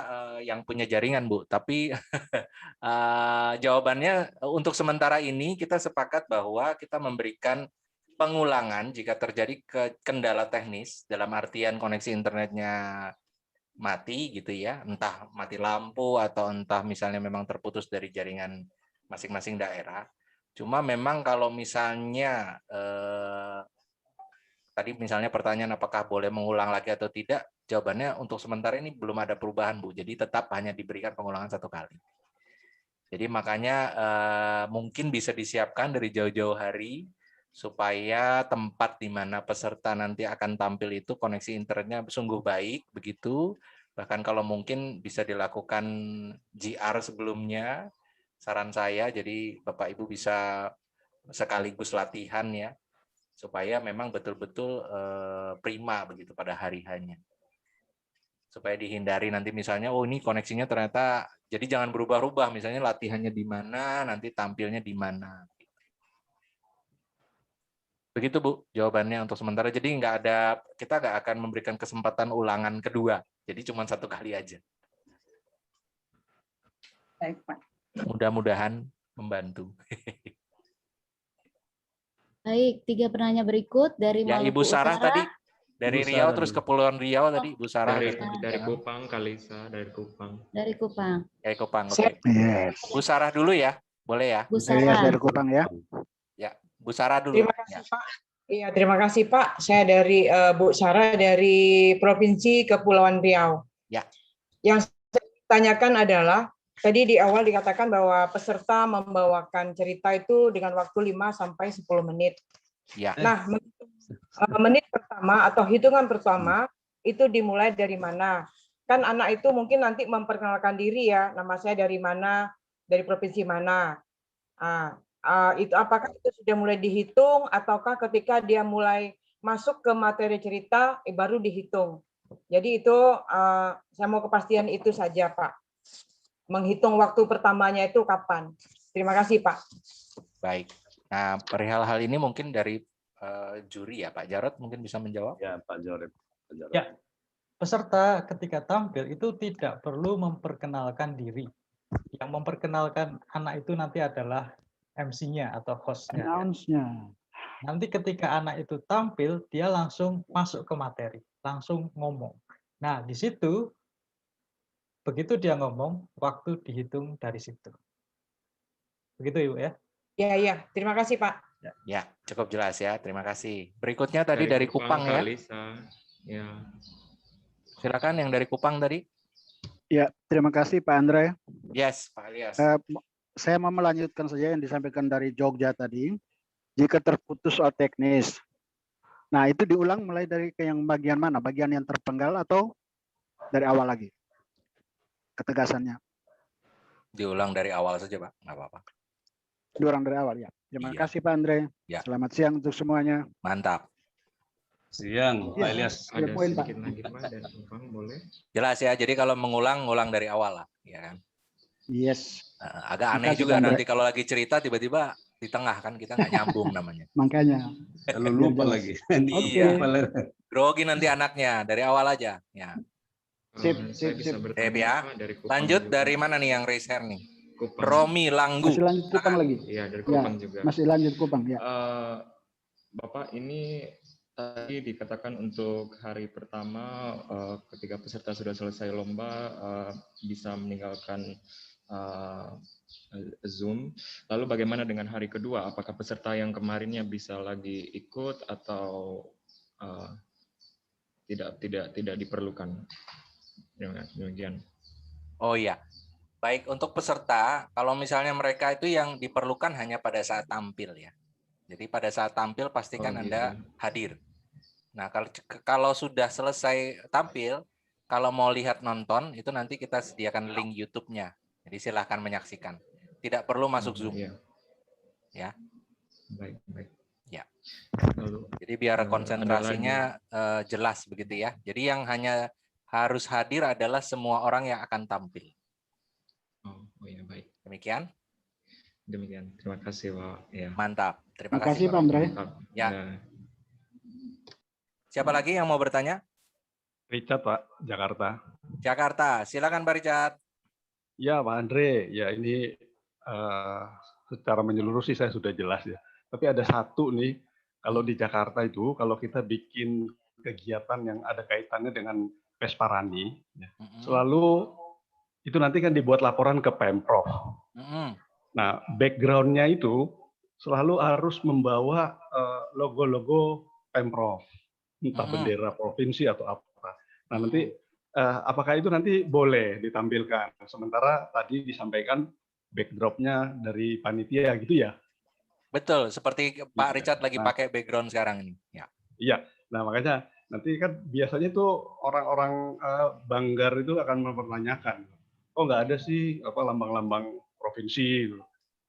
yang punya jaringan, Bu, tapi jawabannya untuk sementara ini kita sepakat bahwa kita memberikan pengulangan jika terjadi kendala teknis dalam artian koneksi internetnya mati gitu ya, entah mati lampu atau entah misalnya memang terputus dari jaringan masing-masing daerah. Cuma memang kalau misalnya tadi misalnya pertanyaan apakah boleh mengulang lagi atau tidak, jawabannya untuk sementara ini belum ada perubahan, Bu. Jadi tetap hanya diberikan pengulangan 1 kali. Jadi makanya mungkin bisa disiapkan dari jauh-jauh hari supaya tempat di mana peserta nanti akan tampil itu koneksi internetnya sungguh baik, begitu. Bahkan kalau mungkin bisa dilakukan GR sebelumnya, saran saya, jadi Bapak Ibu bisa sekaligus latihan ya, supaya memang betul-betul prima begitu pada hari hanya. Supaya dihindari nanti misalnya, oh ini koneksinya ternyata, jadi jangan berubah-ubah, misalnya latihannya di mana, nanti tampilnya di mana. Begitu Bu, jawabannya untuk sementara. Jadi kita nggak akan memberikan kesempatan ulangan kedua, jadi cuma 1 kali aja. Baik Pak. Mudah-mudahan membantu. Baik, 3 penanya berikut dari Maluku Ibu Sarah Utara. Tadi dari Riau terus Kepulauan Riau tadi Bu Sarah. Dari Kupang, Kalisa, dari Kupang. Dari Kupang. Dari Kupang. Oke. Bu Sarah dulu ya, boleh ya? Bu Sarah. Dari Kupang ya. Ya, Bu Sarah dulu. Terima kasih Pak. Iya, terima kasih Pak. Saya dari Bu Sarah dari Provinsi Kepulauan Riau. Ya. Yang saya tanyakan adalah tadi di awal dikatakan bahwa peserta membawakan cerita itu dengan waktu 5 sampai 10 menit. Ya. Nah, menit pertama atau hitungan pertama itu dimulai dari mana? Kan anak itu mungkin nanti memperkenalkan diri ya, nama saya dari mana, dari provinsi mana. Itu apakah itu sudah mulai dihitung ataukah ketika dia mulai masuk ke materi cerita baru dihitung? Jadi itu saya mau kepastian itu saja, Pak. Menghitung waktu pertamanya itu kapan? Terima kasih, Pak. Baik. Nah, perihal hal ini mungkin dari juri ya, Pak Jarod mungkin bisa menjawab. Ya, Pak Jarod. Ya, peserta ketika tampil itu tidak perlu memperkenalkan diri. Yang memperkenalkan anak itu nanti adalah MC-nya atau host-nya. Announce-nya. Nanti ketika anak itu tampil, dia langsung masuk ke materi, langsung ngomong. Nah, di situ begitu dia ngomong, waktu dihitung dari situ. Begitu, Ibu ya? Ya. Terima kasih, Pak. Ya, cukup jelas ya. Terima kasih. Berikutnya tadi dari Kupang ya. Ya. Silakan yang dari Kupang tadi. Ya, terima kasih Pak Andre. Yes, Pak Alias. Saya mau melanjutkan saja yang disampaikan dari Jogja tadi. Jika terputus soal teknis. Nah, itu diulang mulai dari yang bagian mana? Bagian yang terpenggal atau dari awal lagi? Ketegasannya. Diulang dari awal saja, Pak. Nggak apa-apa. Diulang dari awal ya. Terima kasih Pak Andre. Ya. Selamat siang untuk semuanya. Mantap. Siang, Pak Ilyas. Ada sedikit lagi, Pak, dari Kupang, boleh? Jelas ya. Jadi kalau ngulang dari awal lah, ya kan? Yes. Agak aneh juga nanti kalau lagi cerita tiba-tiba di tengah kan kita nggak nyambung namanya. Makanya. Kalau lupa lagi. Iya. Grogi nanti anaknya dari awal aja. Ya. Sip. Ya. Lanjut dari mana nih yang raise hand nih? Kupang. Romi Langgu. Masih lanjut Kupang lagi? Iya, dari Kupang juga. Masih lanjut Kupang ya. Bapak, ini tadi dikatakan untuk hari pertama ketika peserta sudah selesai lomba bisa meninggalkan Zoom. Lalu bagaimana dengan hari kedua? Apakah peserta yang kemarinnya bisa lagi ikut atau tidak diperlukan? Demikian. Oh iya. Baik, untuk peserta, kalau misalnya mereka itu yang diperlukan hanya pada saat tampil ya. Jadi pada saat tampil pastikan Anda hadir. Nah, kalau sudah selesai tampil, kalau mau lihat nonton, itu nanti kita sediakan link YouTube-nya. Jadi silahkan menyaksikan. Tidak perlu masuk Zoom. Ya. Baik. Ya. Jadi biar konsentrasinya jelas begitu ya. Jadi yang hanya harus hadir adalah semua orang yang akan tampil. Oh ya, baik. Demikian. Terima kasih, Pak. Ya. Mantap. Terima kasih Pak Andre. Ya. Siapa lagi yang mau bertanya? Richard, Pak, Jakarta. Jakarta. Silakan Pak Richard. Ya, Pak Andre. Ya, ini secara menyeluruh sih saya sudah jelas ya. Tapi ada satu nih, kalau di Jakarta itu, kalau kita bikin kegiatan yang ada kaitannya dengan Pesparani, ya, selalu itu nanti kan dibuat laporan ke Pemprov. Nah, background-nya itu selalu harus membawa logo-logo Pemprov, entah bendera provinsi atau apa. Nah, nanti apakah itu nanti boleh ditampilkan? Sementara tadi disampaikan backdrop-nya dari panitia gitu ya? Betul, seperti Pak Richard lagi pakai background sekarang ini. Ya. Iya, nah makanya nanti kan biasanya tuh orang-orang Banggar itu akan mempertanyakan, oh nggak ada sih lambang-lambang provinsi.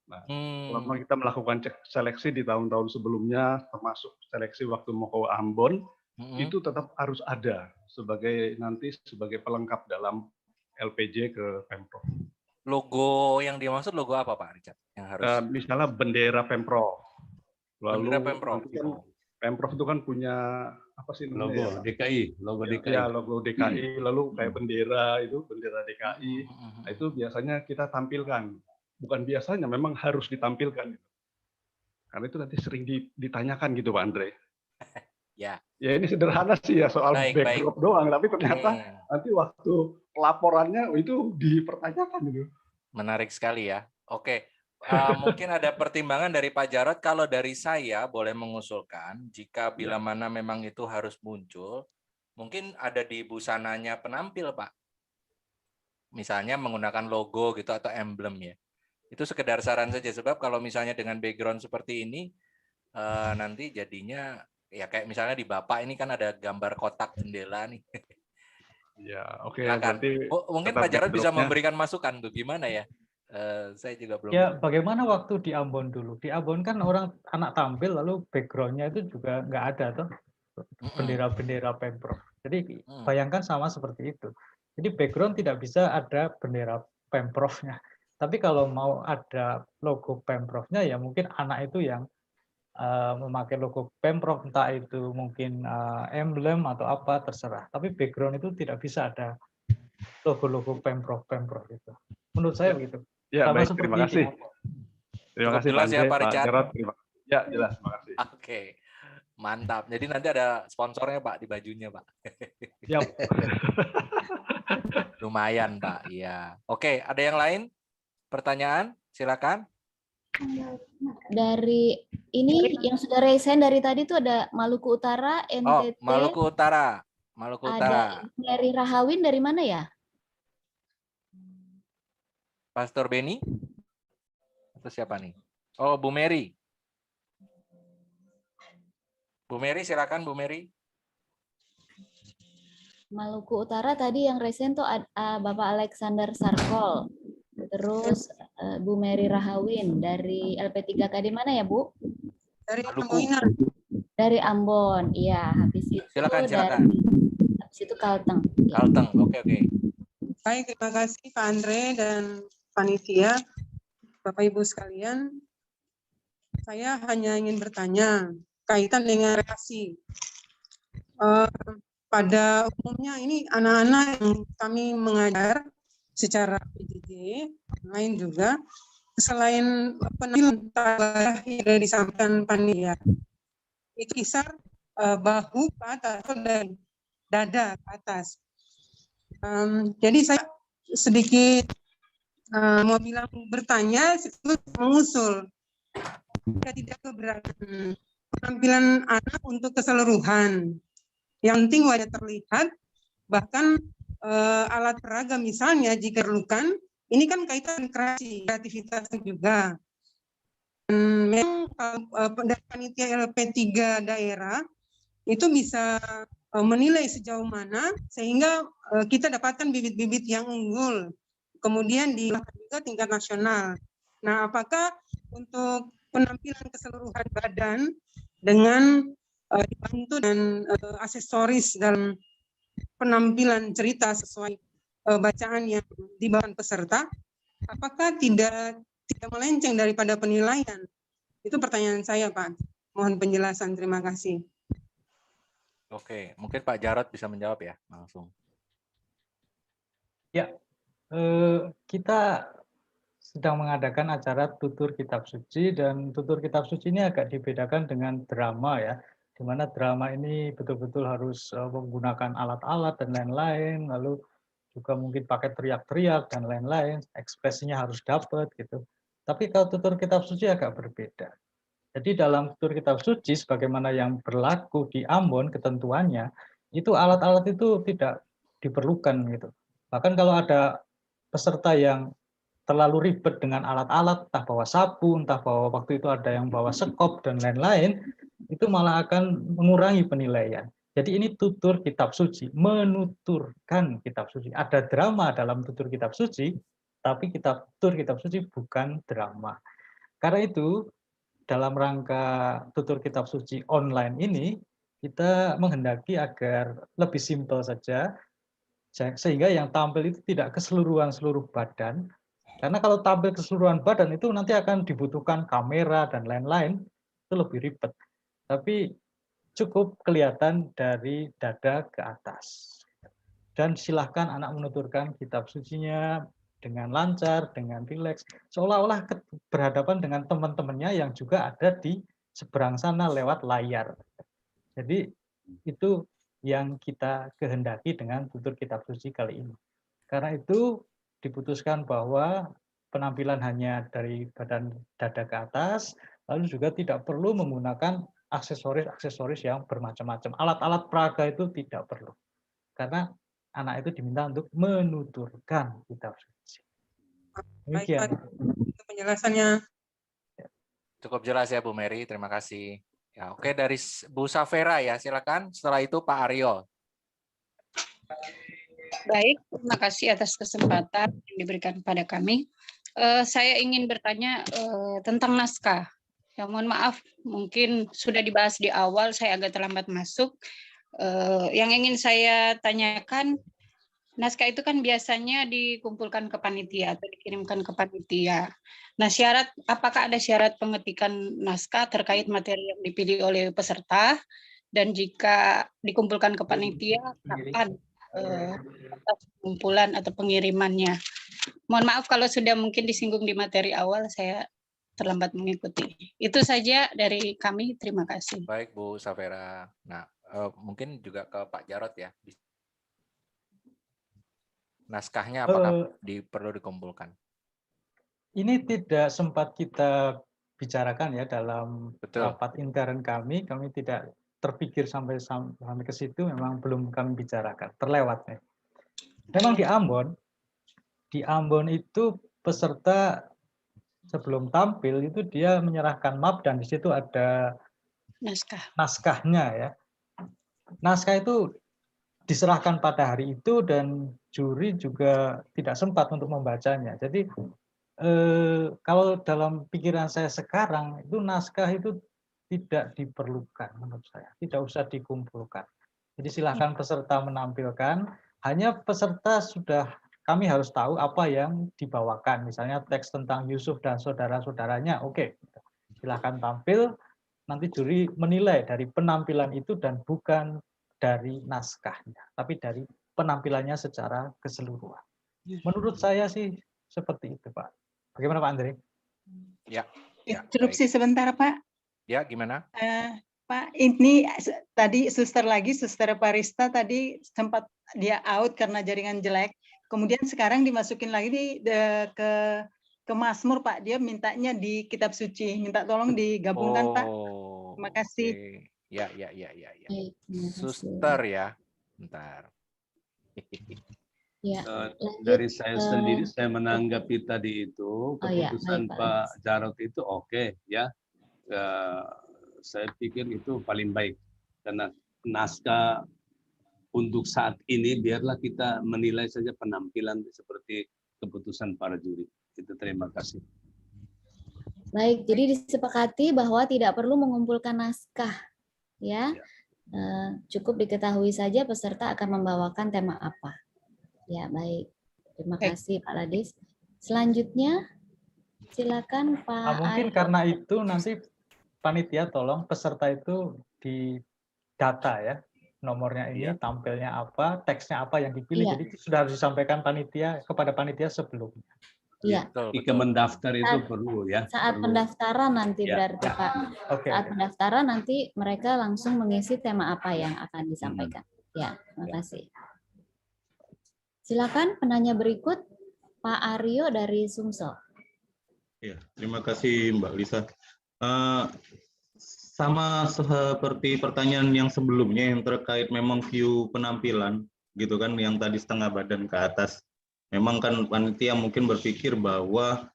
Nah, kalau kita melakukan seleksi di tahun-tahun sebelumnya, termasuk seleksi waktu mau ke Ambon, itu tetap harus ada sebagai pelengkap dalam LPJ ke Pemprov. Logo yang dimaksud logo apa Pak Richard? Yang harus misalnya bendera Pemprov. Lalu bendera Pemprov. Pemprov itu kan punya apa sih namanya? Logo DKI, logo DKI. Ya, logo DKI, lalu kayak bendera DKI. Nah, itu biasanya kita tampilkan. Bukan biasanya, memang harus ditampilkan. Karena itu nanti sering ditanyakan gitu Pak Andre. Ya. Ya ini sederhana sih ya soal backdrop doang, tapi ternyata nanti waktu pelaporannya itu dipertanyakan gitu. Menarik sekali ya. Oke. Mungkin ada pertimbangan dari Pak Jarod. Kalau dari saya boleh mengusulkan jika bila mana memang itu harus muncul, mungkin ada di busananya penampil Pak. misalnya menggunakan logo gitu atau emblem ya. Itu sekedar saran saja, sebab kalau misalnya dengan background seperti ini nanti jadinya ya kayak misalnya di Bapak ini kan ada gambar kotak jendela nih. Ya, oke. Silakan. Berarti Mungkin tetap Pak Jarod bisa backdropnya. memberikan masukan tuh gimana ya? Saya juga belum. Ya, bagaimana waktu di Ambon dulu? Di Ambon kan orang anak tampil lalu backgroundnya itu juga nggak ada tuh bendera-bendera Pemprov. Jadi bayangkan sama seperti itu. Jadi background tidak bisa ada bendera Pemprovnya. Tapi kalau mau ada logo Pemprovnya ya mungkin anak itu yang memakai logo Pemprov, entah itu mungkin emblem atau apa terserah. Tapi background itu tidak bisa ada logo-logo Pemprov itu. Menurut saya begitu. Ya, Sama baik, seperti terima kasih. Terima kasih Pak jelas ya Andre, Pak Pak Richard. Jarod. Ya, jelas, terima kasih. Oke. Mantap. Jadi nanti ada sponsornya Pak di bajunya Pak. Yap. Lumayan Pak. Iya. Oke, ada yang lain? Pertanyaan? Silakan. Dari ini yang sudah resign dari tadi tuh ada Maluku Utara, NTT. Maluku Utara. Maluku Utara. Ada dari Rahawin dari mana ya? Pastor Beni? Atau siapa nih? Oh, Bu Mary. Bu Mary, silakan Bu Mary. Maluku Utara tadi yang resign tuh Bapak Alexander Sarkol. Terus Bu Mary Rahawin dari LP3K di mana ya, Bu? Dari Maluku. Dari Ambon. Iya, habis itu silakan. habis itu Kalteng. Kalteng. Oke. Baik, terima kasih Pak Andre dan panitia, Bapak Ibu sekalian. Saya hanya ingin bertanya kaitan dengan relasi. Pada umumnya ini anak-anak yang kami mengajar secara PJJ, lain juga, selain penampilan tabah yang disampaikan panitia, itu kisar bahu ke atas atau dari dada ke atas. Jadi saya sedikit mau bilang bertanya, mengusul. Jika tidak keberatan penampilan anak untuk keseluruhan. Yang penting wajah terlihat, bahkan alat peraga misalnya jika diperlukan, ini kan kaitan kreativitas juga. Dan memang dari panitia LP3 daerah itu bisa menilai sejauh mana sehingga kita dapatkan bibit-bibit yang unggul. Kemudian dilakukan juga tingkat nasional. Nah, apakah untuk penampilan keseluruhan badan dengan dibantu dan aksesoris dalam penampilan cerita sesuai bacaan yang dibawakan peserta, apakah tidak melenceng daripada penilaian? Itu pertanyaan saya, Pak. Mohon penjelasan. Terima kasih. Oke, mungkin Pak Jarod bisa menjawab ya langsung. Ya, kita sedang mengadakan acara tutur kitab suci, dan tutur kitab suci ini agak dibedakan dengan drama ya, di mana drama ini betul-betul harus menggunakan alat-alat dan lain-lain, lalu juga mungkin pakai teriak-teriak dan lain-lain, ekspresinya harus dapat gitu. Tapi kalau tutur kitab suci agak berbeda. Jadi dalam tutur kitab suci, sebagaimana yang berlaku di Ambon ketentuannya, itu alat-alat itu tidak diperlukan gitu. Bahkan kalau ada peserta yang terlalu ribet dengan alat-alat, entah bawa sapu, entah bawa waktu itu ada yang bawa sekop dan lain-lain, itu malah akan mengurangi penilaian. Jadi ini tutur kitab suci, menuturkan kitab suci. Ada drama dalam tutur kitab suci, tapi tutur kitab suci bukan drama. Karena itu, dalam rangka tutur kitab suci online ini, kita menghendaki agar lebih simpel saja, sehingga yang tampil itu tidak keseluruhan seluruh badan. Karena kalau tampil keseluruhan badan itu nanti akan dibutuhkan kamera dan lain-lain, itu lebih ribet. Tapi cukup kelihatan dari dada ke atas. Dan silahkan anak menuturkan kitab sucinya dengan lancar, dengan rileks, seolah-olah berhadapan dengan teman-temannya yang juga ada di seberang sana lewat layar. Jadi itu yang kita kehendaki dengan tutur kitab suci kali ini. Karena itu diputuskan bahwa penampilan hanya dari badan dada ke atas, lalu juga tidak perlu menggunakan aksesoris-aksesoris yang bermacam-macam. Alat-alat peraga itu tidak perlu. Karena anak itu diminta untuk menuturkan kitab suci. Baik, Demikian. Pak. Untuk penjelasannya. Cukup jelas ya Bu Mary, terima kasih. Ya, oke, dari Bu Safera ya, silakan. Setelah itu Pak Aryo. Baik, terima kasih atas kesempatan yang diberikan kepada kami. Saya ingin bertanya tentang naskah. Ya, mohon maaf, mungkin sudah dibahas di awal, saya agak terlambat masuk. Yang ingin saya tanyakan, naskah itu kan biasanya dikumpulkan ke panitia atau dikirimkan ke panitia. Nah, apakah ada syarat pengetikan naskah terkait materi yang dipilih oleh peserta? Dan jika dikumpulkan ke panitia, kapan pengumpulan atau pengirimannya? Mohon maaf kalau sudah mungkin disinggung di materi awal, saya terlambat mengikuti. Itu saja dari kami, terima kasih. Baik Bu Safera. Nah, mungkin juga ke Pak Jarot ya. Naskahnya apakah perlu dikumpulkan? Ini tidak sempat kita bicarakan ya dalam rapat intern kami tidak terpikir sampai ke situ, memang belum kami bicarakan, terlewat ya. Memang di Ambon itu peserta sebelum tampil itu dia menyerahkan map dan di situ ada naskahnya ya. Naskah itu diserahkan pada hari itu dan juri juga tidak sempat untuk membacanya. Jadi kalau dalam pikiran saya sekarang itu naskah itu tidak diperlukan menurut saya, tidak usah dikumpulkan. Jadi silahkan peserta menampilkan, hanya peserta kami harus tahu apa yang dibawakan, misalnya teks tentang Yusuf dan saudara-saudaranya, oke, silahkan tampil, nanti juri menilai dari penampilan itu dan bukan dari naskahnya, tapi dari penampilannya secara keseluruhan. Menurut saya sih seperti itu, Pak. Bagaimana Pak Andre? Ya. Interupsi sebentar, Pak. Ya, gimana? Pak, ini tadi Suster Parista tadi sempat dia out karena jaringan jelek. Kemudian sekarang dimasukin lagi ke Mazmur, Pak. Dia mintanya di kitab suci. Minta tolong digabungkan, Pak. Terima kasih. Ya. Suster ya. Bentar. Ya, dari saya sendiri saya menanggapi tadi itu keputusan Pak Jarot itu oke ya. Saya pikir itu paling baik karena naskah untuk saat ini biarlah kita menilai saja penampilan seperti keputusan para juri. Itu terima kasih. Baik, jadi disepakati bahwa tidak perlu mengumpulkan naskah ya. Cukup diketahui saja peserta akan membawakan tema apa. Ya, baik. Terima kasih Pak Ladis. Selanjutnya, silakan Pak mungkin karena itu nanti panitia tolong peserta itu di data ya. Nomornya ini, tampilnya apa, teksnya apa yang dipilih. Jadi sudah harus disampaikan kepada panitia sebelumnya. Iya. Jika mendaftar itu perlu ya. Saat pendaftaran nanti berarti Pak. Saat pendaftaran nanti mereka langsung mengisi tema apa yang akan disampaikan. Ya, terima kasih. Silakan penanya berikut, Pak Aryo dari Sumsel. Ya, terima kasih Mbak Lisa. Sama seperti pertanyaan yang sebelumnya yang terkait memang view penampilan, gitu kan, yang tadi setengah badan ke atas. Memang kan panitia mungkin berpikir bahwa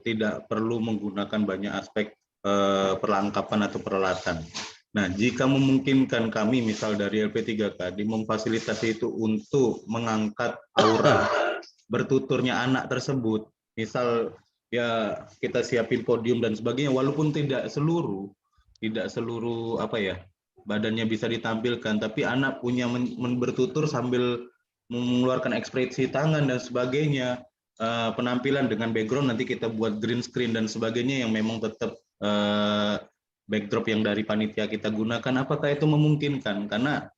tidak perlu menggunakan banyak aspek perlengkapan atau peralatan. Nah, jika memungkinkan kami misal dari LP3K memfasilitasi itu untuk mengangkat aura bertuturnya anak tersebut, misal ya kita siapin podium dan sebagainya, walaupun tidak seluruh apa ya badannya bisa ditampilkan, tapi anak punya bertutur sambil mengeluarkan ekspresi tangan dan sebagainya, penampilan dengan background nanti kita buat green screen dan sebagainya yang memang tetap backdrop yang dari panitia kita gunakan, apakah itu memungkinkan? Karena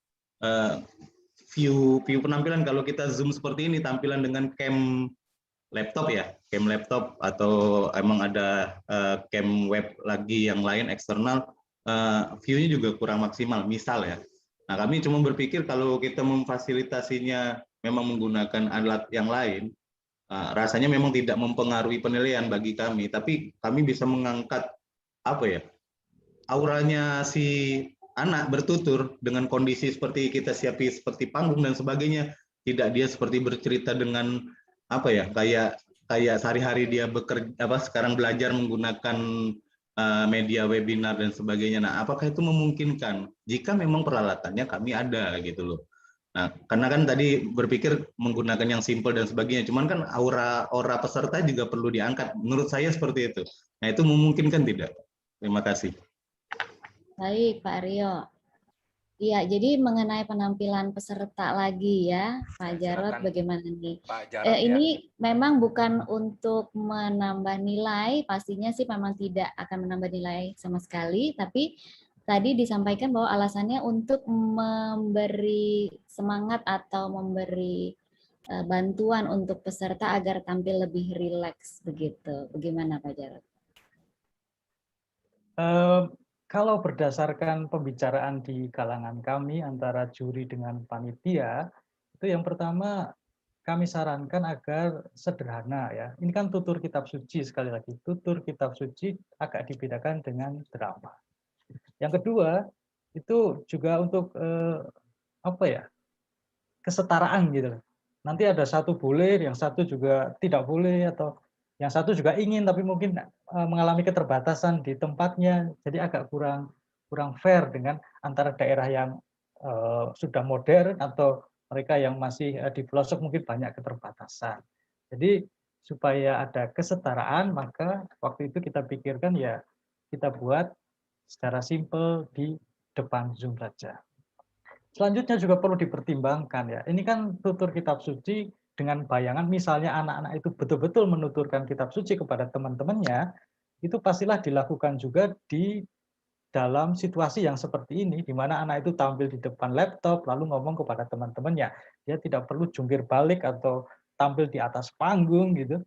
view penampilan kalau kita zoom seperti ini, tampilan dengan cam laptop ya, cam laptop atau emang ada cam web lagi yang lain eksternal, view-nya juga kurang maksimal misal ya. Nah, kami cuma berpikir kalau kita memfasilitasinya memang menggunakan alat yang lain, rasanya memang tidak mempengaruhi penilaian bagi kami, tapi kami bisa mengangkat apa ya, auranya si anak bertutur dengan kondisi seperti kita siapi seperti panggung dan sebagainya, tidak dia seperti bercerita dengan apa ya, kayak sehari-hari dia bekerja sekarang belajar menggunakan media webinar dan sebagainya. Nah, apakah itu memungkinkan? Jika memang peralatannya kami ada gitu loh. Nah, karena kan tadi berpikir menggunakan yang simple dan sebagainya, cuman kan aura peserta juga perlu diangkat. Menurut saya seperti itu. Nah, itu memungkinkan tidak? Terima kasih. Baik, Pak Aryo. Iya, jadi mengenai penampilan peserta lagi ya, Pak Jarod, bagaimana nih? Pak Jarod, ini memang bukan untuk menambah nilai, pastinya sih memang tidak akan menambah nilai sama sekali, tapi tadi disampaikan bahwa alasannya untuk memberi semangat atau memberi bantuan untuk peserta agar tampil lebih rileks begitu. Bagaimana Pak Jarod? Kalau berdasarkan pembicaraan di kalangan kami antara juri dengan panitia, itu yang pertama kami sarankan agar sederhana ya. Ini kan tutur kitab suci, sekali lagi tutur kitab suci agak dibedakan dengan drama. Yang kedua itu juga untuk apa ya, kesetaraan gitu. Nanti ada satu boleh, yang satu juga tidak boleh, atau yang satu juga ingin tapi mungkin mengalami keterbatasan di tempatnya, jadi agak kurang fair dengan antara daerah yang sudah modern atau mereka yang masih di pelosok mungkin banyak keterbatasan. Jadi supaya ada kesetaraan, maka waktu itu kita pikirkan ya kita buat secara simpel di depan Zoom saja. Selanjutnya juga perlu dipertimbangkan ya. Ini kan tutur kitab suci dengan bayangan misalnya anak-anak itu betul-betul menuturkan kitab suci kepada teman-temannya, itu pastilah dilakukan juga di dalam situasi yang seperti ini, di mana anak itu tampil di depan laptop lalu ngomong kepada teman-temannya. Dia tidak perlu jungkir balik atau tampil di atas panggung gitu.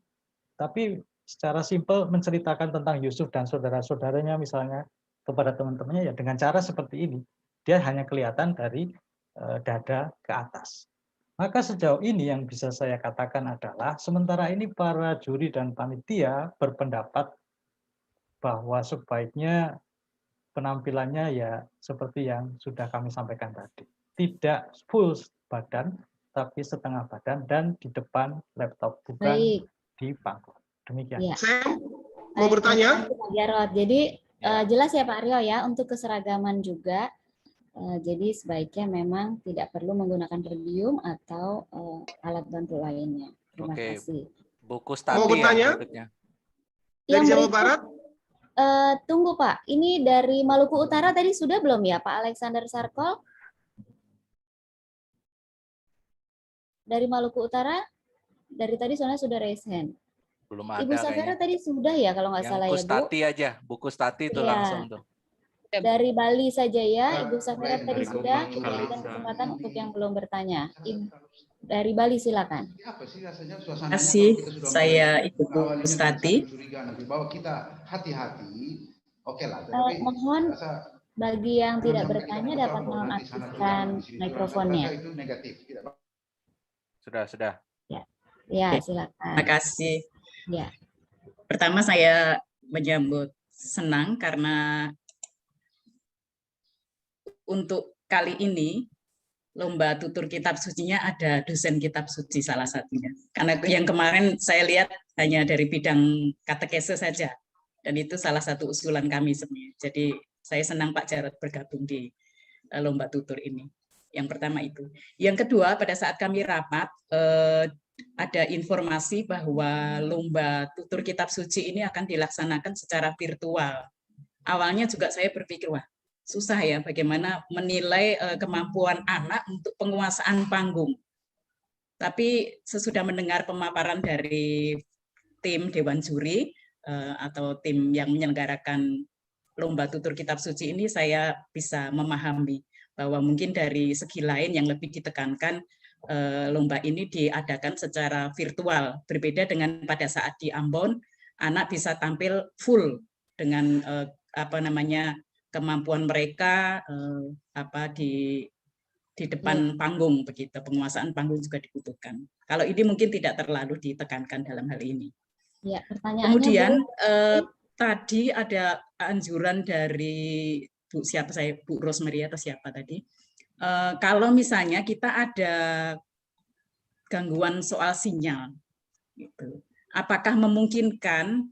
Tapi secara simpel menceritakan tentang Yusuf dan saudara-saudaranya misalnya kepada teman-temannya ya dengan cara seperti ini. Dia hanya kelihatan dari dada ke atas. Maka sejauh ini yang bisa saya katakan adalah sementara ini para juri dan panitia berpendapat bahwa sebaiknya penampilannya ya seperti yang sudah kami sampaikan tadi. Tidak full badan, tapi setengah badan dan di depan laptop, bukan di panggung. Demikian. Ya. Saya mau bertanya. Pak Jarod. Jadi jelas ya Pak Aryo ya, untuk keseragaman juga. Jadi sebaiknya memang tidak perlu menggunakan podium atau alat bantu lainnya. Terima kasih. Buku Stati mau bertanya? Yang dari Jawa Barat? Tunggu Pak, ini dari Maluku Utara tadi sudah belum ya Pak Alexander Sarkol? Dari Maluku Utara? Dari tadi soalnya sudah raise hand. Belum ada. Ibu Safera tadi sudah ya kalau nggak salah ya Bu? Buku Stati aja, buku Stati itu langsung tuh. Dari Bali saja ya, Ibu Safera tadi sudah, berikan kesempatan untuk yang belum bertanya. Dari Bali silakan. Terima kasih, saya Ibu Stati. Bahwa kita hati-hati, oke lah. Mohon bagi yang tidak bertanya dapat menonaktifkan mikrofonnya. Sudah. Ya, silakan. Terima kasih. Ya. Pertama saya menyambut senang karena untuk kali ini lomba tutur kitab sucinya ada dosen kitab suci salah satunya. Karena yang kemarin saya lihat hanya dari bidang katekese saja. Dan itu salah satu usulan kami sebenarnya. Jadi saya senang Pak Jarod bergabung di lomba tutur ini. Yang pertama itu. Yang kedua, pada saat kami rapat, ada informasi bahwa lomba tutur kitab suci ini akan dilaksanakan secara virtual. Awalnya juga saya berpikir, wah susah ya bagaimana menilai kemampuan anak untuk penguasaan panggung. Tapi sesudah mendengar pemaparan dari tim Dewan Juri atau tim yang menyelenggarakan lomba tutur kitab suci ini, saya bisa memahami bahwa mungkin dari segi lain yang lebih ditekankan lomba ini diadakan secara virtual. Berbeda dengan pada saat di Ambon, anak bisa tampil full dengan kemampuan mereka di depan panggung begitu. Penguasaan panggung juga dibutuhkan. Kalau ini mungkin tidak terlalu ditekankan dalam hal ini. Ya, pertanyaannya kemudian tadi ada anjuran dari Bu siapa saya, Bu Rosemary atau siapa tadi, kalau misalnya kita ada gangguan soal sinyal, gitu, apakah memungkinkan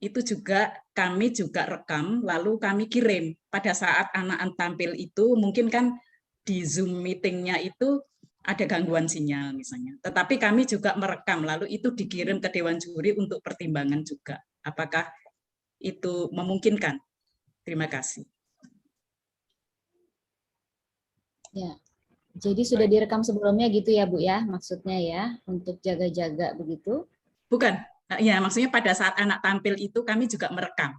itu juga kami juga rekam lalu kami kirim pada saat anak tampil itu, mungkin kan di Zoom meetingnya itu ada gangguan sinyal misalnya, tetapi kami juga merekam lalu itu dikirim ke Dewan Juri untuk pertimbangan juga. Apakah itu memungkinkan? Terima kasih. Ya, jadi sudah direkam sebelumnya gitu ya Bu ya, maksudnya ya, untuk jaga-jaga begitu? Bukan, ya maksudnya pada saat anak tampil itu kami juga merekam.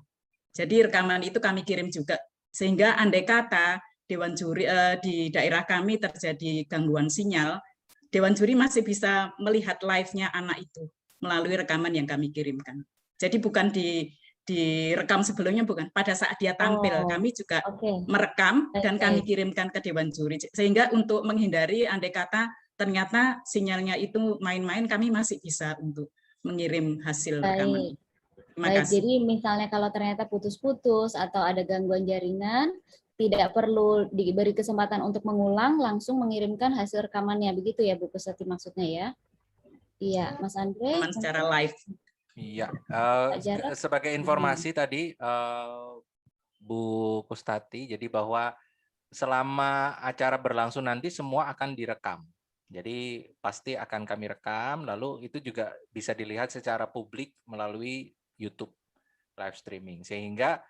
Jadi rekaman itu kami kirim juga, sehingga andai kata Dewan Juri di daerah kami terjadi gangguan sinyal, Dewan Juri masih bisa melihat live-nya anak itu melalui rekaman yang kami kirimkan. Jadi bukan direkam sebelumnya, bukan. Pada saat dia tampil, kami juga merekam dan kami kirimkan ke Dewan Juri. Sehingga untuk menghindari andai kata ternyata sinyalnya itu main-main, kami masih bisa untuk mengirim hasil rekaman. Terima Baik, kasih. jadi misalnya kalau ternyata putus-putus atau ada gangguan jaringan, tidak perlu diberi kesempatan untuk mengulang, langsung mengirimkan hasil rekamannya. Begitu ya Bu Kustati maksudnya ya? Iya, Mas Andre. Secara live. Iya, sebagai informasi tadi Bu Kustati, jadi bahwa selama acara berlangsung nanti semua akan direkam. Jadi pasti akan kami rekam, lalu itu juga bisa dilihat secara publik melalui YouTube live streaming. Sehingga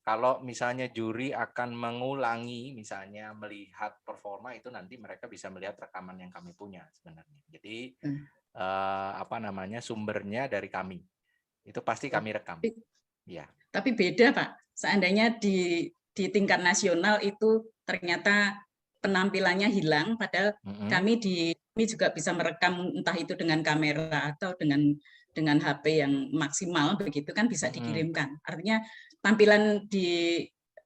kalau misalnya juri akan mengulangi, misalnya melihat performa, itu nanti mereka bisa melihat rekaman yang kami punya sebenarnya. Jadi sumbernya dari kami. Itu pasti kami rekam. Ya. Tapi beda Pak, seandainya di tingkat nasional itu ternyata penampilannya hilang, padahal kami juga bisa merekam entah itu dengan kamera atau dengan HP yang maksimal, begitu kan bisa dikirimkan. Artinya tampilan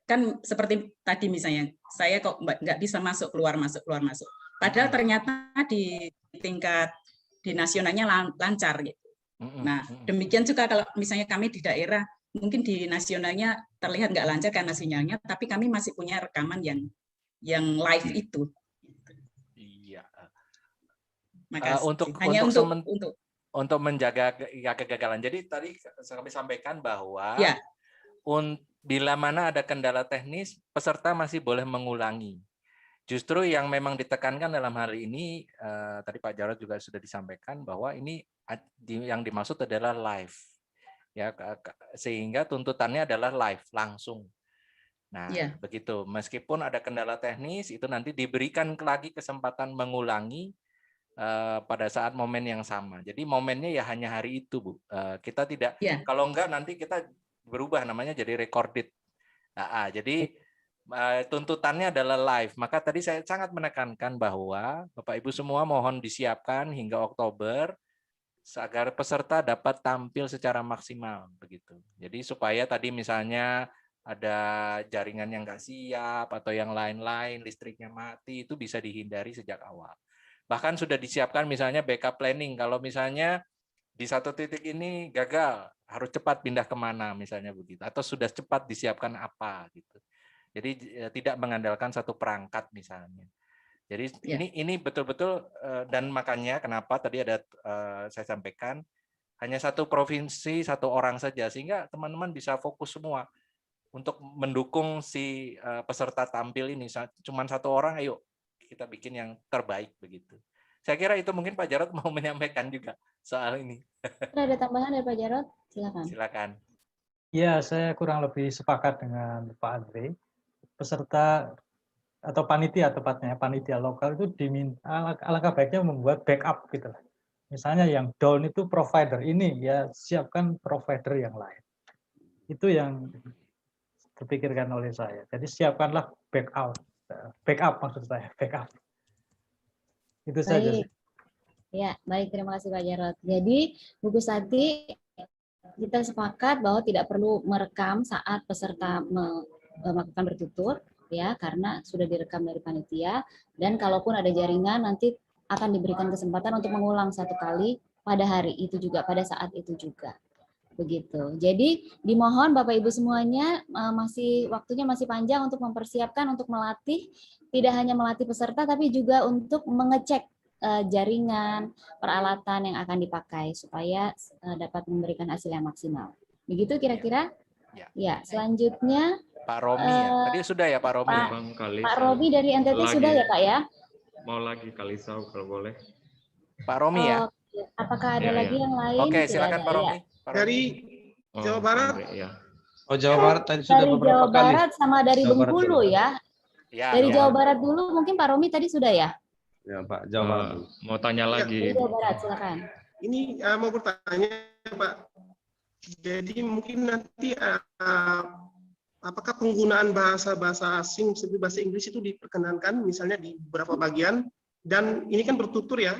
kan seperti tadi misalnya, saya kok nggak bisa masuk keluar masuk. Padahal ternyata di tingkat di nasionalnya lancar gitu. Nah, demikian juga kalau misalnya kami di daerah, mungkin di nasionalnya terlihat nggak lancar karena sinyalnya, tapi kami masih punya rekaman yang live itu. Iya. Untuk menjaga kegagalan. Jadi tadi kami sampaikan bahwa bila mana ada kendala teknis, peserta masih boleh mengulangi. Justru yang memang ditekankan dalam hal ini, tadi Pak Jarod juga sudah disampaikan bahwa ini yang dimaksud adalah live, ya, sehingga tuntutannya adalah live langsung. Nah, begitu. Meskipun ada kendala teknis, itu nanti diberikan lagi kesempatan mengulangi pada saat momen yang sama. Jadi momennya ya hanya hari itu, Bu. Kita tidak, kalau enggak nanti kita berubah namanya jadi recorded. Jadi tuntutannya adalah live. Maka tadi saya sangat menekankan bahwa Bapak Ibu semua mohon disiapkan hingga Oktober agar peserta dapat tampil secara maksimal begitu. Jadi supaya tadi misalnya ada jaringan yang nggak siap atau yang lain-lain, listriknya mati, itu bisa dihindari sejak awal. Bahkan sudah disiapkan misalnya backup planning, kalau misalnya di satu titik ini gagal, harus cepat pindah kemana misalnya begitu, atau sudah cepat disiapkan apa gitu. Jadi tidak mengandalkan satu perangkat misalnya. Jadi ini betul-betul, dan makanya kenapa tadi ada saya sampaikan hanya satu provinsi satu orang saja, sehingga teman-teman bisa fokus semua untuk mendukung si peserta tampil ini. Cuman satu orang, ayo kita bikin yang terbaik begitu. Saya kira itu mungkin Pak Jarod mau menyampaikan juga soal ini. Ada tambahan dari Pak Jarod? Silakan. Silakan. Ya, saya kurang lebih sepakat dengan Pak Andre. Peserta atau panitia tepatnya, panitia lokal itu diminta alangkah baiknya membuat backup gitu. Misalnya yang down itu provider ini, ya siapkan provider yang lain. Itu yang terpikirkan oleh saya. Jadi siapkanlah backup maksud saya, backup. Itu saja. Ya, baik, terima kasih Pak Jarod. Jadi Bu Kustati, kita sepakat bahwa tidak perlu merekam saat peserta melakukan bertutur, ya, karena sudah direkam dari panitia, dan kalaupun ada jaringan nanti akan diberikan kesempatan untuk mengulang satu kali pada hari itu juga, pada saat itu juga. Begitu. Jadi dimohon Bapak Ibu semuanya waktunya masih panjang untuk mempersiapkan, untuk melatih, tidak hanya melatih peserta tapi juga untuk mengecek jaringan, peralatan yang akan dipakai supaya dapat memberikan hasil yang maksimal. Begitu kira-kira? Ya, selanjutnya Pak Romi ya. Tadi sudah ya Pak Romi. Pak Romi dari NTT sudah ya Pak ya? Mau lagi Kalisa kalau boleh. Pak Romi ya. Apakah ada lagi yang lain? Oke, silakan Pak Romi. Dari Jawa Barat. Oh, Jawa Barat tadi sudah dari beberapa Jawa kali. Barat sama dari Bengkulu ya. Dari ya. Jawa Barat dulu mungkin Pak Romi tadi sudah ya? Ya Pak, Jawa Barat. Mau tanya lagi. Dari Jawa Barat, silakan. Ini mau bertanya Pak. Jadi mungkin nanti apakah penggunaan bahasa asing seperti bahasa Inggris itu diperkenankan misalnya di beberapa bagian, dan ini kan bertutur ya,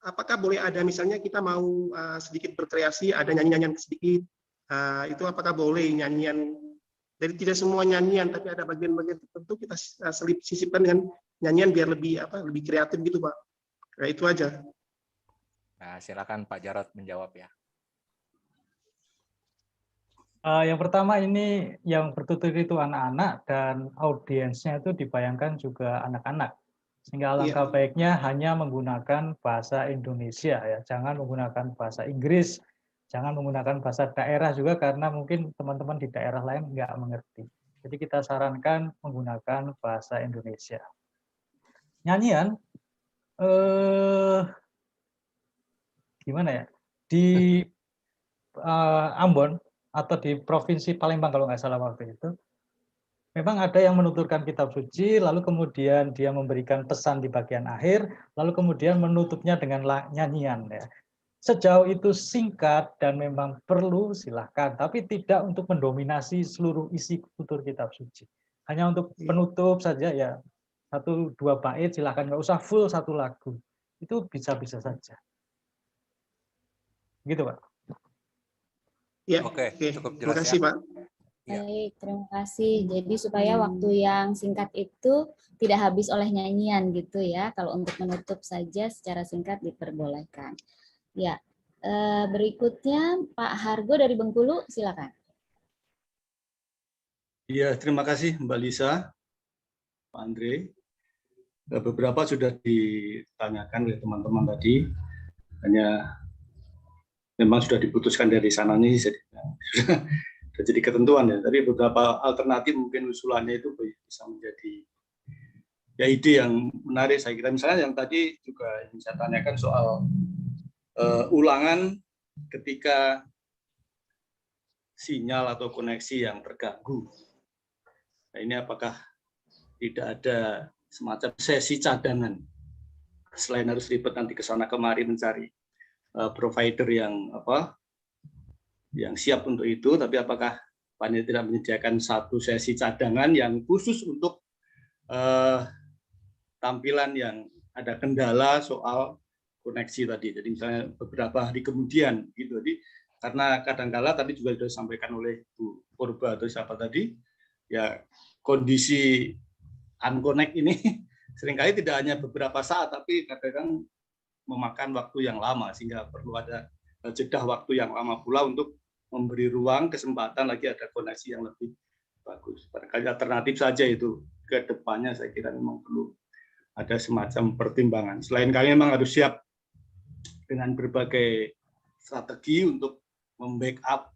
apakah boleh ada misalnya kita mau sedikit berkreasi, ada nyanyian sedikit, itu apakah boleh nyanyian, dari tidak semua nyanyian tapi ada bagian-bagian tertentu kita sisipkan dengan nyanyian biar lebih kreatif gitu Pak. Nah, itu aja. Nah, silakan Pak Jarod menjawab ya. Yang pertama ini yang bertutur itu anak-anak dan audiensnya itu dibayangkan juga anak-anak. Sehingga alangkah baiknya hanya menggunakan bahasa Indonesia ya, jangan menggunakan bahasa Inggris, jangan menggunakan bahasa daerah juga karena mungkin teman-teman di daerah lain nggak mengerti. Jadi kita sarankan menggunakan bahasa Indonesia. Nyanyian, gimana ya? Di Ambon atau di Provinsi Palembang kalau nggak salah waktu itu, memang ada yang menuturkan kitab suci, lalu kemudian dia memberikan pesan di bagian akhir, lalu kemudian menutupnya dengan nyanyian. Ya. Sejauh itu singkat dan memang perlu silahkan, tapi tidak untuk mendominasi seluruh isi tutur kitab suci. Hanya untuk penutup saja ya, 1-2 bait silahkan, nggak usah full satu lagu. Itu bisa-bisa saja. Gitu Pak. Ya, oke, cukup jelas. Terima kasih ya. Pak. Baik, terima kasih. Jadi supaya waktu yang singkat itu tidak habis oleh nyanyian gitu ya. Kalau untuk menutup saja secara singkat diperbolehkan. Ya, berikutnya Pak Hargo dari Bengkulu, silakan. Ya, terima kasih Mbak Lisa, Pak Andre. Beberapa sudah ditanyakan oleh teman-teman tadi. Hanya memang sudah diputuskan dari sananya sudah jadi ketentuan ya. Tapi beberapa alternatif mungkin usulannya itu bisa menjadi ya ide yang menarik saya kira. Misalnya yang tadi juga yang saya tanyakan soal ulangan ketika sinyal atau koneksi yang terganggu. Nah, ini apakah tidak ada semacam sesi cadangan selain harus ribet nanti ke sana kemari mencari provider yang siap untuk itu, tapi apakah panitia tidak menyediakan satu sesi cadangan yang khusus untuk tampilan yang ada kendala soal koneksi tadi. Jadi misalnya beberapa hari kemudian gitu. Jadi karena kadang-kala tadi juga sudah disampaikan oleh Bu Purba atau siapa tadi, ya kondisi unconnect ini seringkali tidak hanya beberapa saat, tapi kadang-kadang memakan waktu yang lama, sehingga perlu ada jeda waktu yang lama pula untuk memberi ruang, kesempatan lagi ada koneksi yang lebih bagus. Barangkali alternatif saja itu ke depannya saya kira memang perlu ada semacam pertimbangan. Selain kami memang harus siap dengan berbagai strategi untuk membackup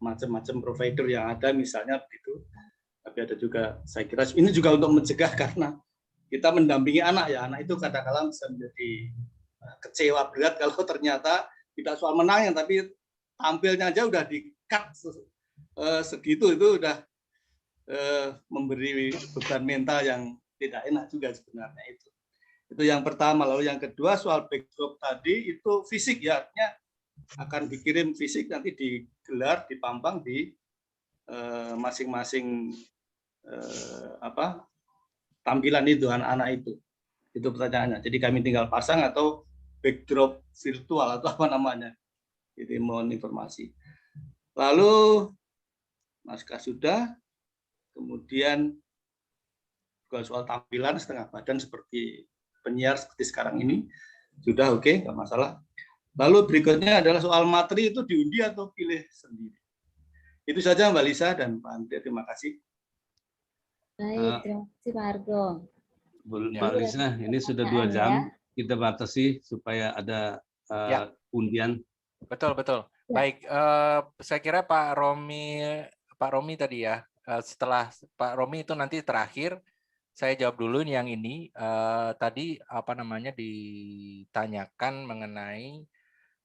macam-macam provider yang ada misalnya begitu. Tapi ada juga saya kira ini juga untuk mencegah karena kita mendampingi anak ya, anak itu kadang-kadang bisa menjadi kecewa berat kalau ternyata tidak soal menang tapi tampilnya aja udah di-cut segitu, itu udah memberi beban mental yang tidak enak juga sebenarnya itu. Itu yang pertama. Lalu yang kedua soal backdrop tadi itu fisik ya, artinya akan dikirim fisik nanti digelar, dipampang di masing-masing tampilan itu anak-anak itu. Itu pertanyaannya. Jadi kami tinggal pasang atau backdrop virtual atau apa namanya. Jadi mohon informasi. Lalu naskah sudah, kemudian soal tampilan setengah badan seperti penyiar seperti sekarang ini sudah oke, nggak masalah. Lalu berikutnya adalah soal materi itu diundi atau pilih sendiri. Itu saja Mbak Lisa dan Pak Andre, terima kasih. Baik, terima kasih Pak Argo. Mbak Lisa, ini sudah 2 jam, kita batasi supaya ada undian. Betul, betul. Baik, saya kira Pak Romi tadi ya, setelah Pak Romi itu nanti terakhir, saya jawab dulu yang ini. Tadi apa namanya ditanyakan mengenai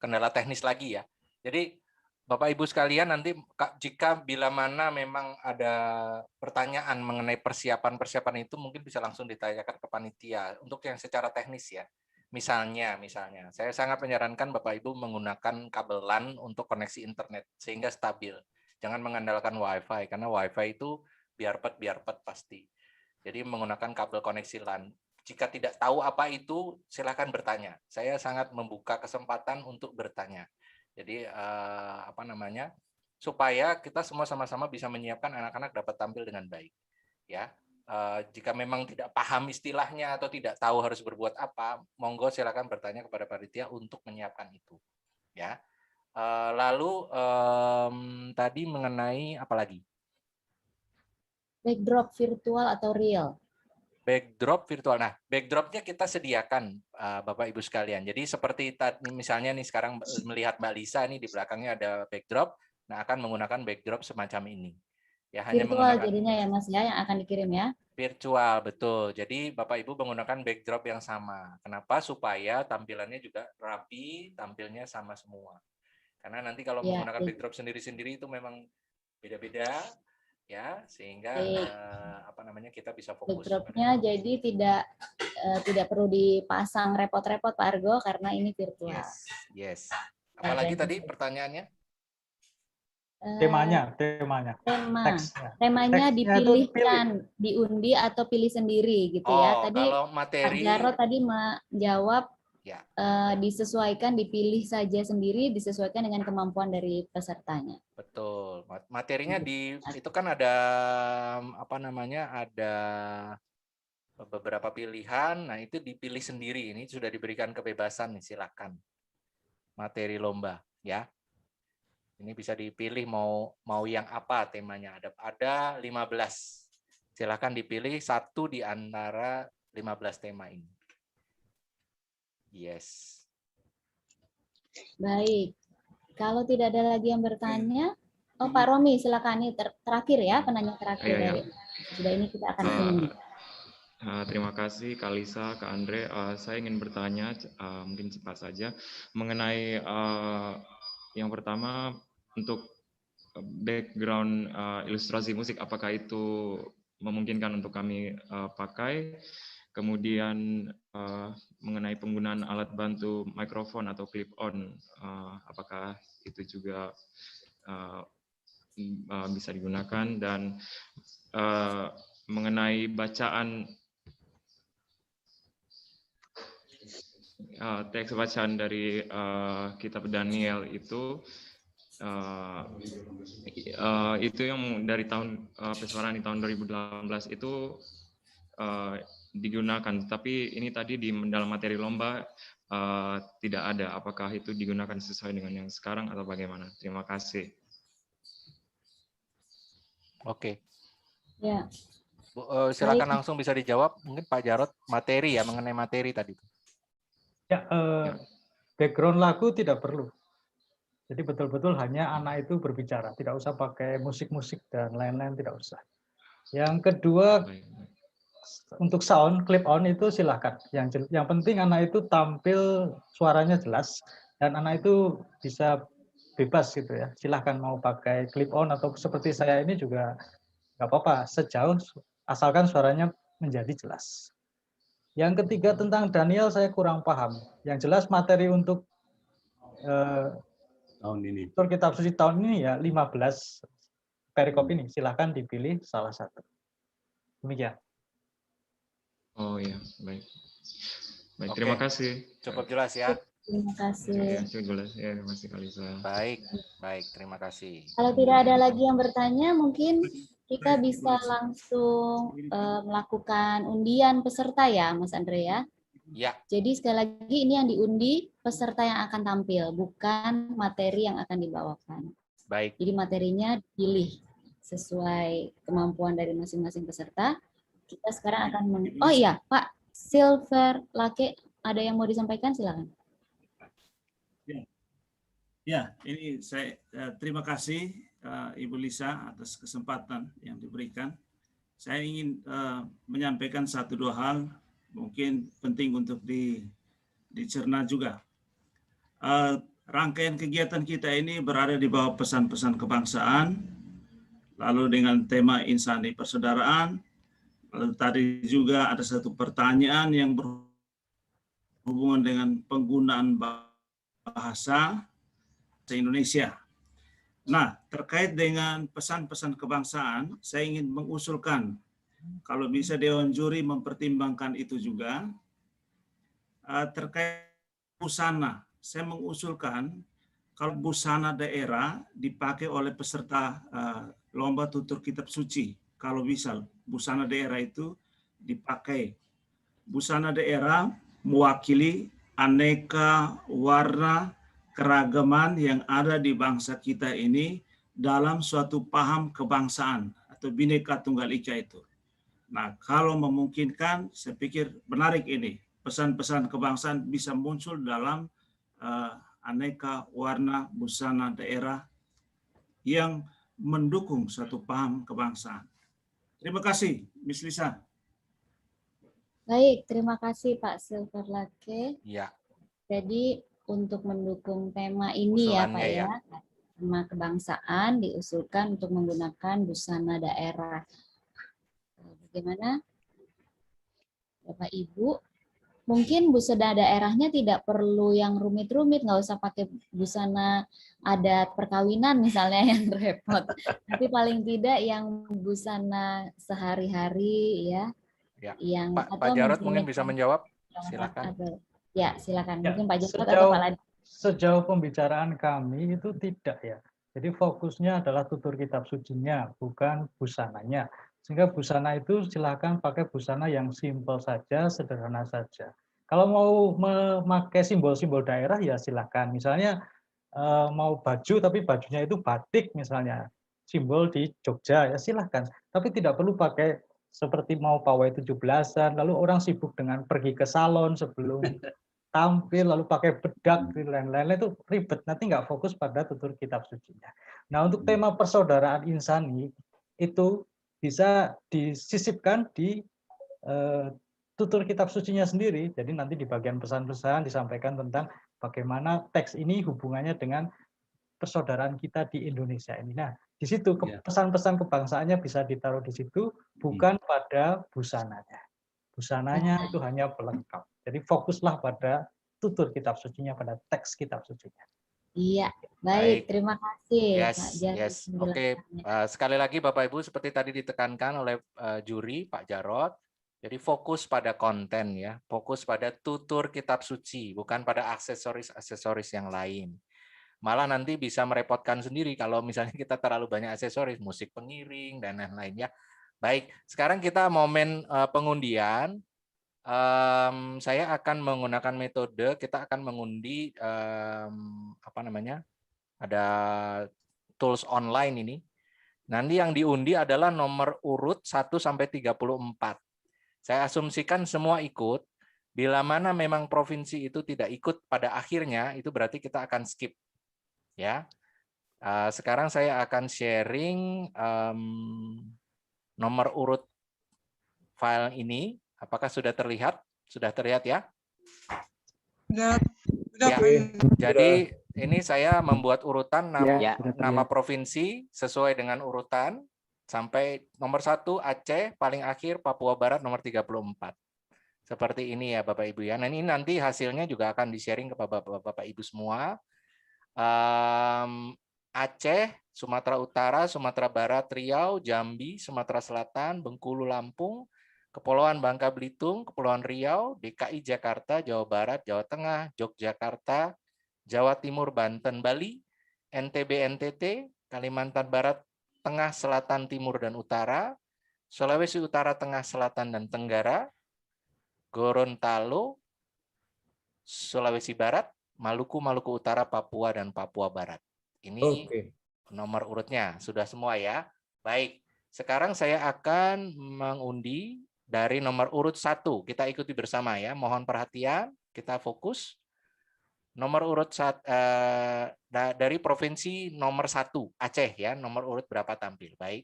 kendala teknis lagi ya. Jadi Bapak Ibu sekalian nanti jika bila mana memang ada pertanyaan mengenai persiapan itu mungkin bisa langsung ditanyakan ke panitia untuk yang secara teknis ya. Misalnya, saya sangat menyarankan Bapak Ibu menggunakan kabel LAN untuk koneksi internet sehingga stabil. Jangan mengandalkan WiFi karena WiFi itu biarpet pasti. Jadi menggunakan kabel koneksi LAN. Jika tidak tahu apa itu, silakan bertanya. Saya sangat membuka kesempatan untuk bertanya. Jadi apa namanya? Supaya kita semua sama-sama bisa menyiapkan anak-anak dapat tampil dengan baik. Ya. Jika memang tidak paham istilahnya atau tidak tahu harus berbuat apa, monggo silakan bertanya kepada panitia untuk menyiapkan itu. Ya. Lalu tadi mengenai apa lagi? Backdrop virtual atau real? Backdrop virtual. Nah, backdropnya kita sediakan, Bapak Ibu sekalian. Jadi seperti tadi, misalnya nih sekarang melihat Mbak Lisa nih di belakangnya ada backdrop, nah akan menggunakan backdrop semacam ini. Ya, hanya virtual jadinya ya Mas ya yang akan dikirim ya. Virtual, betul. Jadi Bapak Ibu menggunakan backdrop yang sama. Kenapa? Supaya tampilannya juga rapi, tampilnya sama semua. Karena nanti kalau menggunakan backdrop sendiri-sendiri itu memang beda-beda. Ya, sehingga apa namanya kita bisa fokus. Backdropnya jadi tidak perlu dipasang repot-repot Pak Argo karena ini virtual. Yes. Apalagi tadi pertanyaannya? Temanya. Temanya dipilihkan, diundi atau pilih sendiri gitu ya. Tadi kalau materi, Pak Jarod tadi menjawab disesuaikan, dipilih saja sendiri, disesuaikan dengan kemampuan dari pesertanya. Betul. Materinya itu kan ada apa namanya? Ada beberapa pilihan. Nah, itu dipilih sendiri. Ini sudah diberikan kebebasan nih, silakan. Materi lomba, ya. Ini bisa dipilih mau yang apa temanya. Ada 15. Silakan dipilih satu di antara 15 tema ini. Yes. Baik. Kalau tidak ada lagi yang bertanya, Pak Romi silakan ini terakhir ya, penanya terakhir dari sudah ini kita akan tunggu. Terima kasih Kak Lisa, Kak Andre. Saya ingin bertanya, mungkin cepat saja, mengenai yang pertama untuk background ilustrasi musik, apakah itu memungkinkan untuk kami pakai? Kemudian mengenai penggunaan alat bantu mikrofon atau clip-on, apakah itu juga bisa digunakan? Dan mengenai bacaan teks bacaan dari kitab Daniel itu yang dari tahun pesuaran di tahun 2018 itu digunakan, tapi ini tadi di dalam materi lomba tidak ada. Apakah itu digunakan sesuai dengan yang sekarang atau bagaimana? Terima kasih. Oke. Ya. Silakan langsung bisa dijawab. Mungkin Pak Jarod materi ya, mengenai materi tadi. Ya, background lagu tidak perlu. Jadi betul-betul hanya anak itu berbicara, tidak usah pakai musik-musik dan lain-lain, tidak usah. Yang kedua, untuk sound clip on itu silahkan. Yang penting anak itu tampil suaranya jelas dan anak itu bisa bebas gitu ya. Silahkan mau pakai clip on atau seperti saya ini juga nggak apa-apa, sejauh asalkan suaranya menjadi jelas. Yang ketiga tentang Daniel saya kurang paham. Yang jelas materi untuk tahun ini. Tur kitab suci tahun ini ya 15 perikop ini. Silahkan dipilih salah satu. Demikian. Oh iya, baik. Baik, terima kasih. Cukup jelas ya. Terima kasih. Ya, cukup jelas. Ya, terima kasih Kalisa. Baik, terima kasih. Kalau tidak ada lagi yang bertanya, mungkin kita bisa langsung melakukan undian peserta ya, Mas Andre ya. Ya. Jadi sekali lagi ini yang diundi peserta yang akan tampil, bukan materi yang akan dibawakan. Baik. Jadi materinya dipilih sesuai kemampuan dari masing-masing peserta. Kita sekarang akan oh iya, Pak Silver Lake, ada yang mau disampaikan, silakan. Ya, ini saya terima kasih Ibu Lisa atas kesempatan yang diberikan. Saya ingin menyampaikan satu dua hal mungkin penting untuk dicerna juga. Rangkaian kegiatan kita ini berada di bawah pesan-pesan kebangsaan, lalu dengan tema insani persaudaraan, lalu tadi juga ada satu pertanyaan yang berhubungan dengan penggunaan bahasa Indonesia. Nah, terkait dengan pesan-pesan kebangsaan, saya ingin mengusulkan kalau bisa Dewan Juri mempertimbangkan itu juga. Terkait busana, saya mengusulkan kalau busana daerah dipakai oleh peserta lomba tutur kitab suci. Kalau bisa, busana daerah itu dipakai. Busana daerah mewakili aneka warna keragaman yang ada di bangsa kita ini dalam suatu paham kebangsaan atau Bhinneka Tunggal Ika itu. Nah, kalau memungkinkan, saya pikir menarik ini. Pesan-pesan kebangsaan bisa muncul dalam aneka warna busana daerah yang mendukung suatu paham kebangsaan. Terima kasih, Miss Lisa. Baik, terima kasih Pak Silver Lake. Ya. Jadi untuk mendukung tema ini ya Pak ya, tema kebangsaan diusulkan untuk menggunakan busana daerah. Bagaimana Bapak Ibu? Mungkin busana daerahnya tidak perlu yang rumit-rumit, nggak usah pakai busana adat perkawinan misalnya yang repot. Tapi paling tidak yang busana sehari-hari ya. Ya. Yang Pak Jarod mungkin bisa menjawab. Silakan. Ya, silakan. Mungkin Pak Jarod atau Pak Ladi. Sejauh pembicaraan kami itu tidak ya. Jadi fokusnya adalah tutur kitab sucinya, bukan busananya. Sehingga busana itu silakan pakai busana yang simpel saja, sederhana saja. Kalau mau memakai simbol-simbol daerah ya silakan. Misalnya mau baju tapi bajunya itu batik misalnya, simbol di Jogja ya silakan. Tapi tidak perlu pakai seperti mau pawai 17-an, lalu orang sibuk dengan pergi ke salon sebelum tampil, lalu pakai bedak, dan lain-lain itu ribet, nanti nggak fokus pada tutur kitab sucinya. Nah, untuk tema persaudaraan insani, itu bisa disisipkan di tutur kitab sucinya sendiri, jadi nanti di bagian pesan-pesan disampaikan tentang bagaimana teks ini hubungannya dengan persaudaraan kita di Indonesia ini. Nah, di situ pesan-pesan kebangsaannya bisa ditaruh di situ, bukan pada busananya. Busananya itu hanya pelengkap. Jadi fokuslah pada tutur kitab sucinya, pada teks kitab sucinya. Iya, baik. Terima kasih. Yes. Oke. Sekali lagi Bapak Ibu, seperti tadi ditekankan oleh juri Pak Jarod, jadi fokus pada konten ya, fokus pada tutur kitab suci, bukan pada aksesoris-aksesoris yang lain. Malah nanti bisa merepotkan sendiri kalau misalnya kita terlalu banyak aksesoris, musik pengiring dan lain-lain ya. Baik, sekarang kita momen pengundian. Saya akan menggunakan metode, kita akan mengundi ada tools online ini. Nanti yang diundi adalah nomor urut 1 sampai 34. Saya asumsikan semua ikut. Bila mana memang provinsi itu tidak ikut pada akhirnya, itu berarti kita akan skip. Ya. Sekarang saya akan sharing nomor urut file ini. Apakah sudah terlihat? Sudah terlihat ya? Sudah. Ya. Jadi ini saya membuat urutan nama provinsi sesuai dengan urutan sampai nomor 1 Aceh, paling akhir Papua Barat nomor 34. Seperti ini ya Bapak Ibu ya. Nah, ini nanti hasilnya juga akan di-sharing ke Bapak Ibu semua. Aceh, Sumatera Utara, Sumatera Barat, Riau, Jambi, Sumatera Selatan, Bengkulu, Lampung, Kepulauan Bangka Belitung, Kepulauan Riau, DKI Jakarta, Jawa Barat, Jawa Tengah, Yogyakarta, Jawa Timur, Banten, Bali, NTB, NTT, Kalimantan Barat, Tengah, Selatan, Timur, dan Utara, Sulawesi Utara, Tengah, Selatan, dan Tenggara, Gorontalo, Sulawesi Barat, Maluku, Maluku Utara, Papua, dan Papua Barat. Ini nomor urutnya. Sudah semua ya? Baik. Sekarang saya akan mengundi dari nomor urut 1. Kita ikuti bersama ya. Mohon perhatian, kita fokus. Nomor urut dari provinsi nomor 1, Aceh ya. Nomor urut berapa tampil? Baik.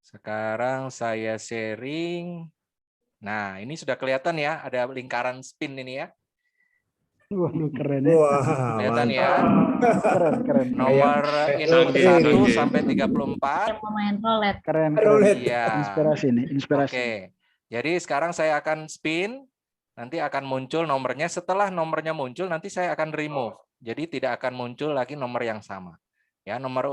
Sekarang saya sharing. Nah, ini sudah kelihatan ya, ada lingkaran spin ini ya. Waduh, keren ya. Wah, Kelihatan ya. Keren. Nomor input 1 sampai 34. Pemain roulette. Keren. Iya. Inspirasi nih, inspirasi. Oke. Jadi sekarang saya akan spin, nanti akan muncul nomornya. Setelah nomornya muncul, nanti saya akan remove. Jadi tidak akan muncul lagi nomor yang sama. Ya, nomor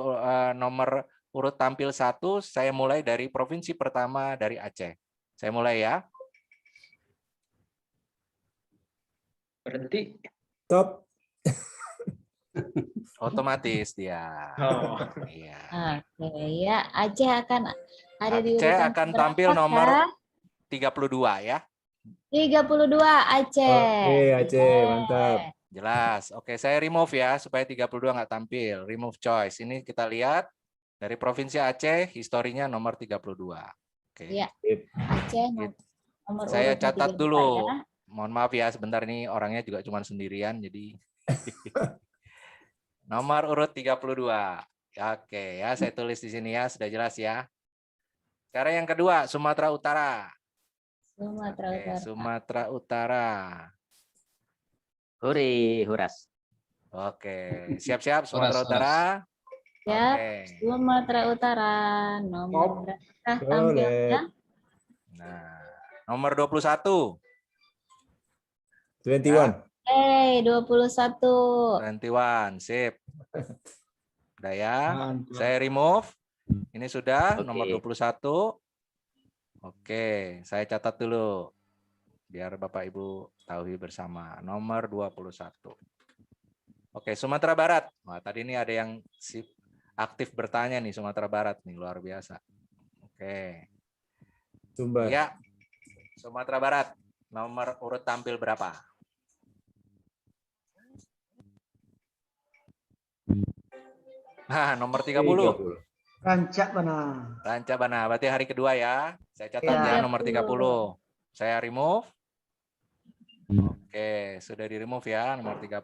urut tampil 1, saya mulai dari provinsi pertama dari Aceh. Saya mulai ya. Berhenti. Stop. Otomatis dia. Oh. Iya. Oke, ya Aceh akan ada di Aceh urutan akan tampil berapa, nomor Kak? 32 ya. 32 Aceh. Oke, Aceh, mantap. Jelas. Oke, saya remove ya supaya 32 nggak tampil. Remove choice. Ini kita lihat dari provinsi Aceh, historinya nomor 32. Oke. Ya. Aceh nomor Saya urutnya catat 32 dulu. ya. Mohon maaf ya, sebentar nih orangnya juga cuma sendirian, jadi nomor urut 32. Oke, ya saya tulis di sini ya, sudah jelas ya. Sekarang yang kedua, Sumatera Utara. Sumatera Utara. Sumatera Utara. Huras. Oke, siap-siap Sumatera Utara. Ya, Oke. Sumatera Utara nomor berapa tampilnya? Nah, nomor 21. 21. 21. 21, sip. Udah ya. Saya remove. Ini sudah nomor 21. Oke, saya catat dulu. Biar Bapak Ibu tahu bersama. Nomor 21. Oke, Sumatera Barat. Wah, tadi ini ada yang aktif bertanya nih, Sumatera Barat nih, luar biasa. Oke. Sumbar. Ya, Sumatera Barat. Nomor urut tampil berapa? Nah, nomor 30. Rancak Bana. Rancak Bana, berarti hari kedua ya. Saya catat ya, nomor 30. Saya remove. Oke, sudah di remove ya, nomor 30.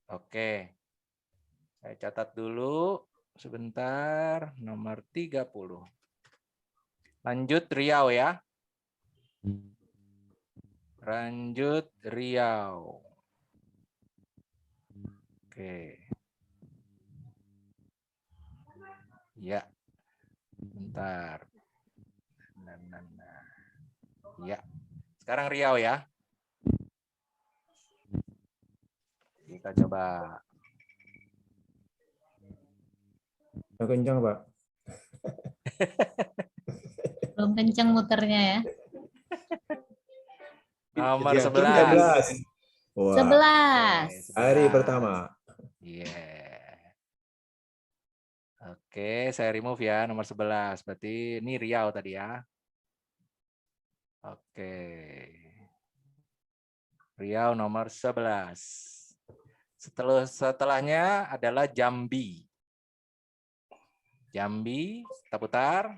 Oke. Saya catat dulu sebentar, nomor 30. Lanjut Riau ya. Lanjut Riau. Oke. Ya. Bentar. Ya. Sekarang Riau ya. Kita coba. Kencang, Pak. Belum kencang muternya ya. Nomor 11. 11. Hari pertama. Yeah. Oke, saya remove ya nomor 11. Berarti ini Riau tadi ya. Oke. Riau nomor 11. Setelahnya adalah Jambi. Jambi, kita putar.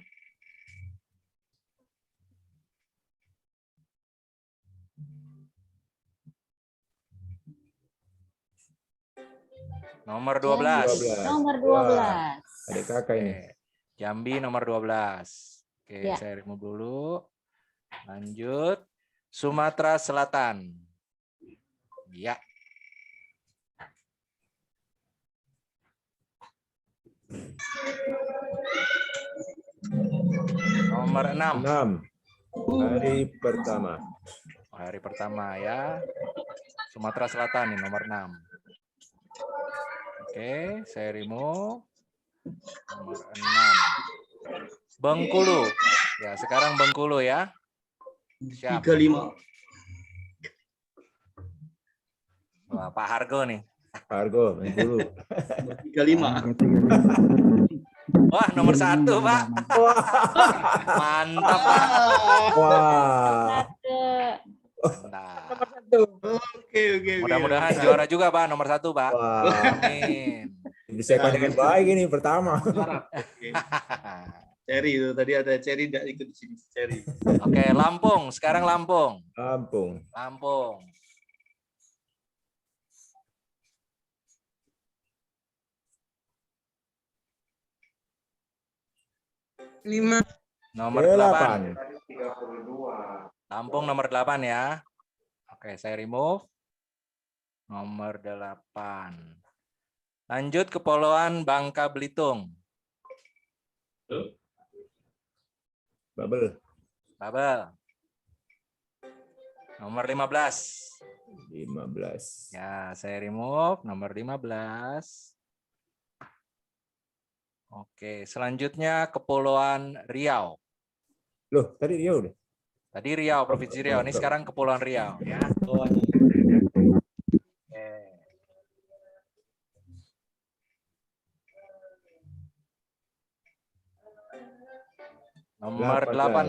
Nomor 12. Nomor 12. Adik kakak ini. Jambi nomor 12. Oke, Ya. saya remove dulu. Lanjut. Sumatera Selatan. Ya. Nomor 6. 6. Hari pertama. Hari pertama ya. Sumatera Selatan nih nomor 6. Oke, saya remove. Nomor 6. Bengkulu. Ya, sekarang Bengkulu ya. Siap. 35. Wah, Pak Hargo nih. Hargo, Bengkulu. 35. Wah, nomor 1, Pak. Mantap, Pak. Wah. Nomor 1. Oke. Mudah-mudahan juara juga, Pak. Nomor 1, Pak. Wah. Amin. Dipersiapkan dengan baik ini pertama. Oke. Cherry itu tadi ada Cherry tidak ikut di sini. Cherry. Oke, Lampung. Sekarang Lampung. Lampung. Lampung. Lima. Nomor 8. Lampung nomor 8 ya. Oke, saya remove. Nomor 8. Lanjut Kepulauan Bangka Belitung. Bubble. Nomor 15. 15. Ya, saya remove nomor 15. Oke, selanjutnya Kepulauan Riau. Loh, tadi Riau udah. Tadi Riau, Provinsi Riau. Ini sekarang Kepulauan Riau ya. Nomor 18.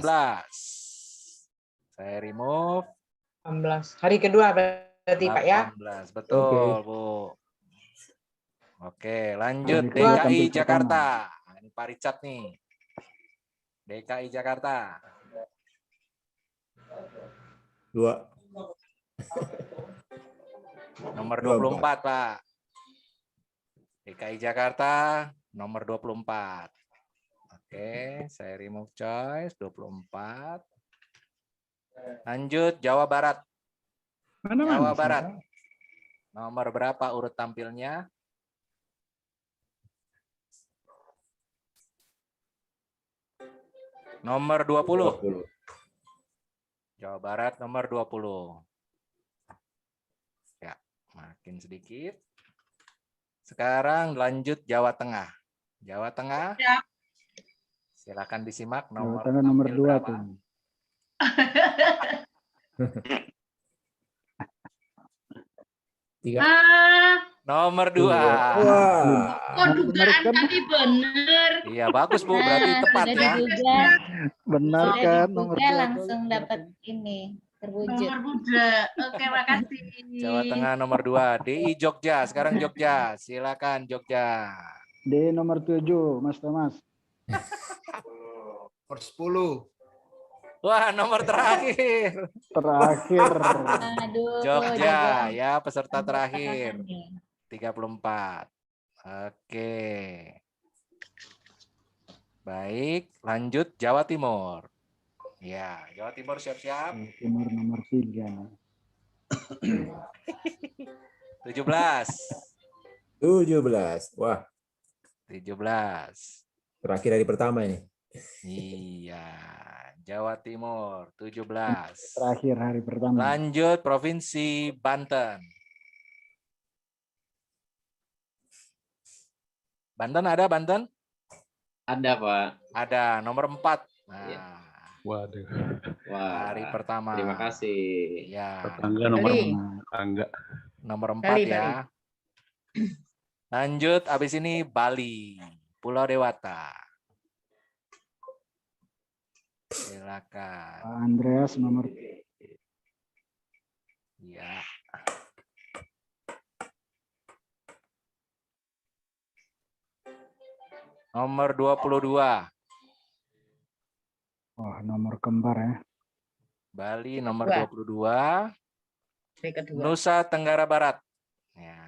Saya remove. 18. Hari kedua berarti Pak ya. 18. Betul, Bu. Oke, lanjut DKI Jakarta. Ini Pak Richard nih. DKI Jakarta. 2. Nomor 24, Pak. DKI Jakarta nomor 24. Oke, saya remove choice 24. Lanjut Jawa Barat. Jawa Barat. Nomor berapa urut tampilnya? Nomor 20. Jawa Barat nomor 20. Ya, makin sedikit. Sekarang lanjut Jawa Tengah. Jawa Tengah. Ya. Silakan disimak Jawa nomor Tengah nomor 2 berapa? tuh. Nomor 2. Kok dugaan kami benar? Iya, bagus Bu, berarti tepat Sudah ya. diduga. Benar Sudah kan diduga, nomor 2. langsung dapat ini terwujud. Nomor budak. Oke, makasih. Jawa Tengah nomor 2. DI Jogja, sekarang Jogja. Silakan Jogja. D nomor 7, Mas Thomas. Nomor 10. Wah, nomor terakhir. Terakhir. Aduh, Jogja ya, peserta terakhir. 34. Oke. Baik, lanjut Jawa Timur. Ya, Jawa Timur siap-siap. Timur nomor 3. 17. 17. Wah, 17. terakhir dari pertama ini. Iya, Jawa Timur 17. Terakhir hari pertama. Lanjut Provinsi Banten. Banten ada Banten? Ada, Pak. Ada, nomor 4. Nah, Waduh. Wah, hari pertama. terima kasih. Ya. Tetangga nomor tetangga. Nomor 4 ya. Lanjut, habis ini Bali, Pulau Dewata. Silakan. Pak Andreas nomor Ya. Nomor 22. Wah, nomor kembar ya. Bali nomor Dua. 22. Hari kedua. Nusa Tenggara Barat. Ya.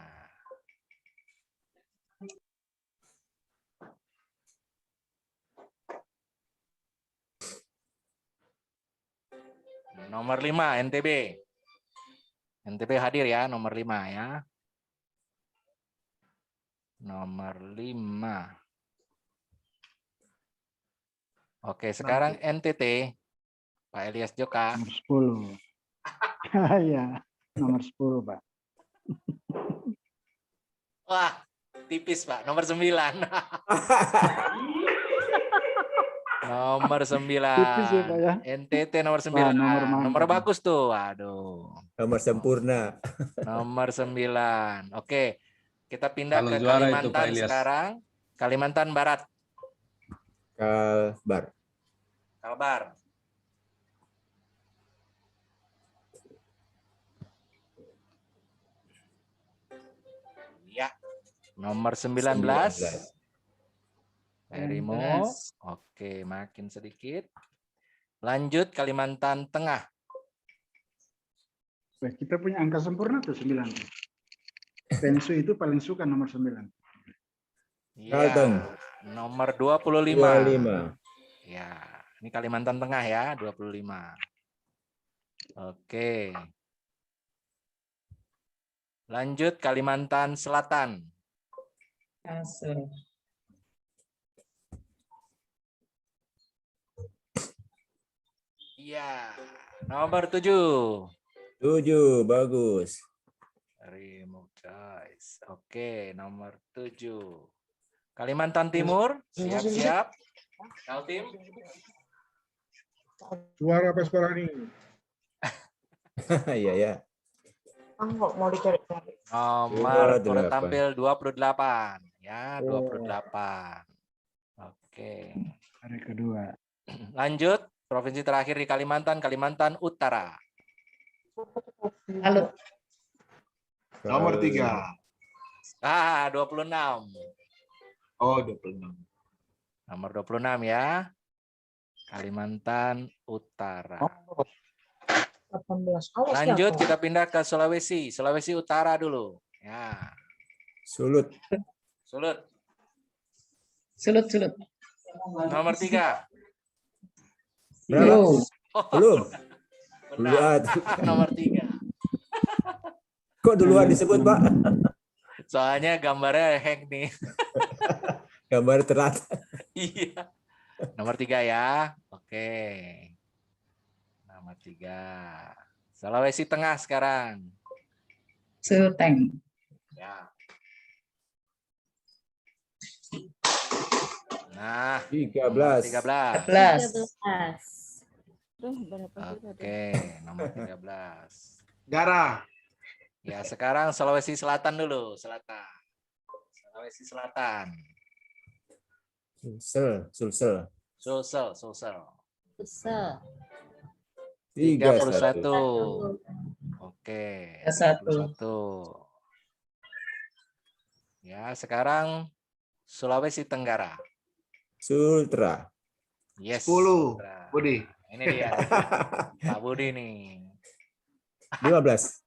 Nomor 5 NTB. NTB hadir ya, nomor 5 ya. Nomor 5. Oke, sekarang NTT. Pak Elias Joka. Nomor 10. Ya, nomor 10, Pak. Wah, tipis Pak, nomor 9. Nomor 9. Tipis ya, Pak ya. NTT nomor 9. Wah, nomor mantap. Nomor bagus tuh. Waduh. Nomor sempurna. Nomor 9. Oke. Kita pindah Kalau ke juara itu, Pak Kalimantan Ilyas. sekarang. Kalimantan Barat. Kalbar. Kalbar. Ya, nomor 19. Erimo. Oke, makin sedikit. Lanjut Kalimantan Tengah. Baik, kita punya angka sempurna tuh 9. Pensu itu paling suka nomor 9. Kalteng. Nomor 25. 25. Ya, ini Kalimantan Tengah ya, 25. Oke. Lanjut Kalimantan Selatan. Kalsel. Iya, nomor 7. 7, bagus. Remove guys. Oke, nomor 7. Kalimantan Timur, siap-siap. Kaltim. Suara apa suara ini? Iya ya. Mau dicari-cari. Nomor 28. tampil 28. Ya, 28. Oke. Hari kedua. Lanjut, provinsi terakhir di Kalimantan, Kalimantan Utara. Halo. Nomor 3. 26. Oh, 26. Nomor 26 ya. Kalimantan Utara. 18. Awas Lanjut, ya, kita pindah ke Sulawesi. Sulawesi Utara dulu. Ya. Sulut. Sulut. Sulut, sulut. Nomor 3. Berapa? Belum. Benar. Duluan. Nomor 3. Kok duluan disebut, Pak? Soalnya gambarnya hang nih. Gambar telat. Iya. Nomor 3 ya. Oke. Nomor 3. Sulawesi Tengah sekarang. Sulteng. Ya. Nah, 13. 13. Oke, nomor 13. Darah. Ya, sekarang Sulawesi Selatan dulu, Selatan. Sulawesi Selatan. Sulsel. Sulsel. Susah. 31. Oke. 31. Ya, sekarang Sulawesi Tenggara. Sultra. Yes. 10. Sultra. Budi. Ini dia. Pak Budi nih. 15.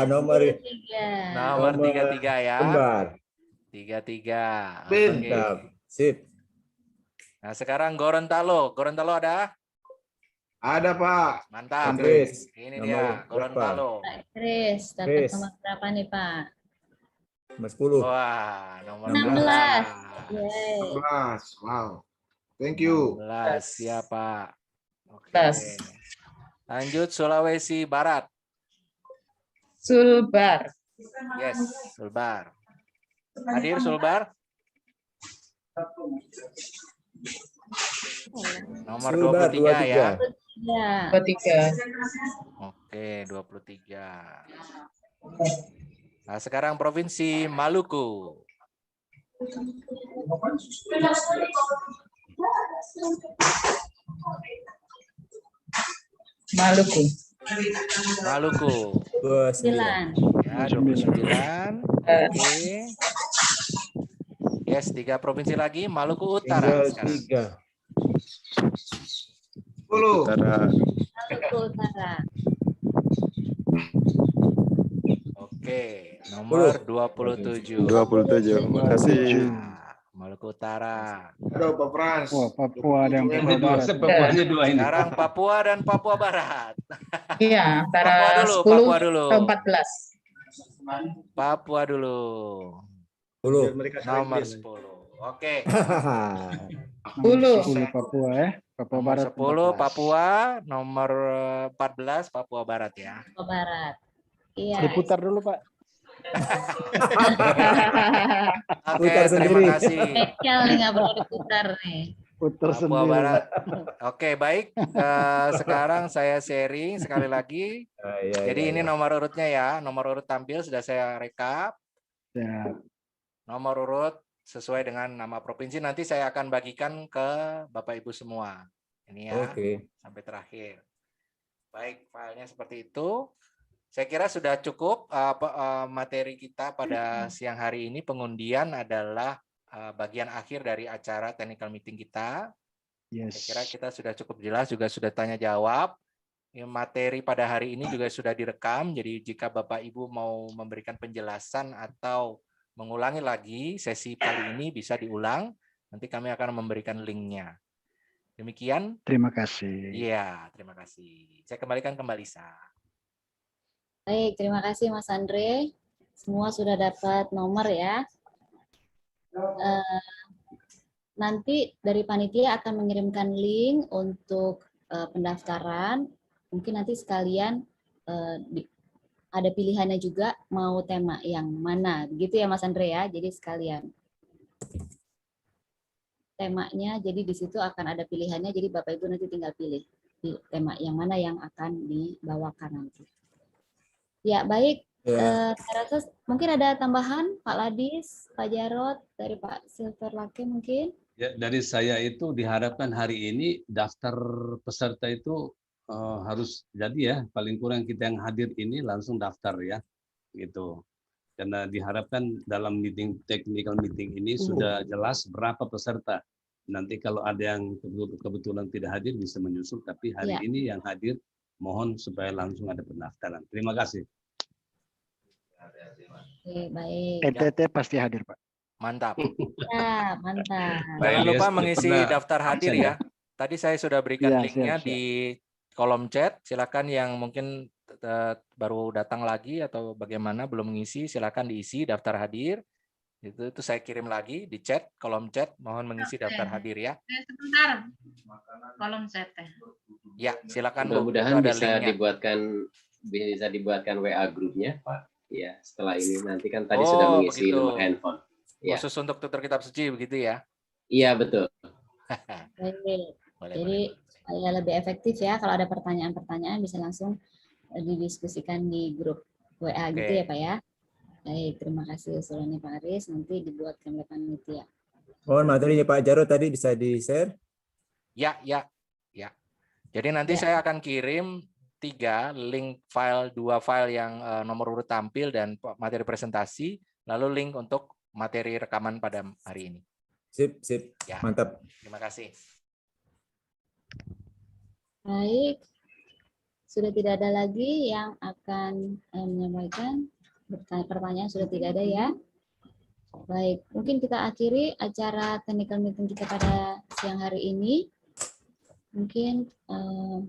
Nomor 33 ya. Kembar. 33. Mantap. Sip. Nah, sekarang Gorontalo. Gorontalo ada? Ada, Pak. Mantap. Chris. Ini Nomor dia, berapa? Gorontalo. Chris, dapat Chris. nomor berapa nih, Pak? Nomor 10. Wah, nomor 16. 16. Yeay. 16. Wow. Thank you. 16 siapa? Oke. 16. Lanjut Sulawesi Barat. Sulbar. Yes, Sulbar. Hadir Sulbar? Nomor Sulbar, 23 ya. 23. Oke, 23. Nah, sekarang Provinsi Maluku. Maluku. Maluku. 9. Ya, 29. Oke. Yes, 3 provinsi lagi. Maluku Utara. Tinggal sekarang. 3. 10. Maluku Utara. Oke, nomor 27. 27. Makasih. Maluku Utara. Aduh, Pak Frans. Oh, Papua dan Ini Papua dua, Barat. Papuanya dua ini. Sekarang Papua dan Papua Barat. Iya, antara Papua dulu, 10 Papua dulu. atau 14. Papua dulu. 10. Nomor 10. Oke. 10 Papua ya. Papua Nomor Barat. 10 Papua, nomor 14 Papua Barat ya. Papua Barat. Iya. Diputar dulu, Pak. Oke, Putar terima sendiri. kasih. Spesial nih, nggak perlu diputar nih. Putar Papua sendiri. Barat. Oke, baik. Sekarang saya sharing sekali lagi. Jadi ini nomor urutnya ya. Nomor urut tampil sudah saya rekap. Ya. Nomor urut sesuai dengan nama provinsi. Nanti saya akan bagikan ke Bapak Ibu semua. Ini ya, sampai terakhir. Baik, filenya seperti itu. Saya kira sudah cukup materi kita pada siang hari ini. Pengundian adalah bagian akhir dari acara technical meeting kita. Saya kira kita sudah cukup jelas, juga sudah tanya jawab. Materi pada hari ini juga sudah direkam, jadi jika Bapak Ibu mau memberikan penjelasan atau mengulangi lagi sesi kali ini bisa diulang, nanti kami akan memberikan linknya. Demikian. Terima kasih. Iya, terima kasih. Saya kembalikan ke Mbak Lisa. Baik, terima kasih Mas Andre. Semua sudah dapat nomor ya. Nanti dari panitia akan mengirimkan link untuk pendaftaran. Mungkin nanti sekalian ada pilihannya juga mau tema yang mana, begitu ya Mas Andre ya. Jadi sekalian temanya, jadi di situ akan ada pilihannya. Jadi Bapak Ibu nanti tinggal pilih tema yang mana yang akan dibawakan nanti. Ya baik. Saya rasa mungkin ada tambahan Pak Ladis, Pak Jarod, dari Pak Silverlake mungkin. Ya, dari saya itu diharapkan hari ini daftar peserta itu harus jadi ya, paling kurang kita yang hadir ini langsung daftar ya, gitu. Karena diharapkan dalam technical meeting ini sudah jelas berapa peserta. Nanti kalau ada yang kebetulan tidak hadir bisa menyusul, tapi hari ini yang hadir mohon supaya langsung ada pendaftaran. Terima kasih. Oke, baik. NTT pasti hadir, Pak. Mantap. Ya, mantap. Jangan lupa mengisi daftar hadir ya. Tadi saya sudah berikan linknya di kolom chat. Silakan yang mungkin baru datang lagi atau bagaimana belum mengisi, silakan diisi daftar hadir. Itu saya kirim lagi di chat, kolom chat. Mohon mengisi daftar hadir ya. Sebentar. Kolom chat. Ya, silakan. Mudah-mudahan bisa dibuatkan WA grupnya, Pak. Ya, setelah ini nanti kan tadi sudah mengisi nomor handphone. Ya. Khusus untuk tutor kitab suci begitu ya? Iya, betul. Jadi supaya lebih efektif ya, kalau ada pertanyaan-pertanyaan bisa langsung didiskusikan di grup WA gitu ya Pak ya. Baik, terima kasih usulannya Pak Aris, nanti dibuatkan oleh panitia. Mohon materinya Pak Jarod tadi bisa di-share? Ya. Jadi nanti saya akan kirim 3 link file, 2 file yang nomor urut tampil dan materi presentasi, lalu link untuk materi rekaman pada hari ini. Sip. Ya. Mantap. Terima kasih. Baik, sudah tidak ada lagi yang akan menyampaikan pertanyaan, sudah tidak ada ya. Baik, mungkin kita akhiri acara technical meeting kita pada siang hari ini. Mungkin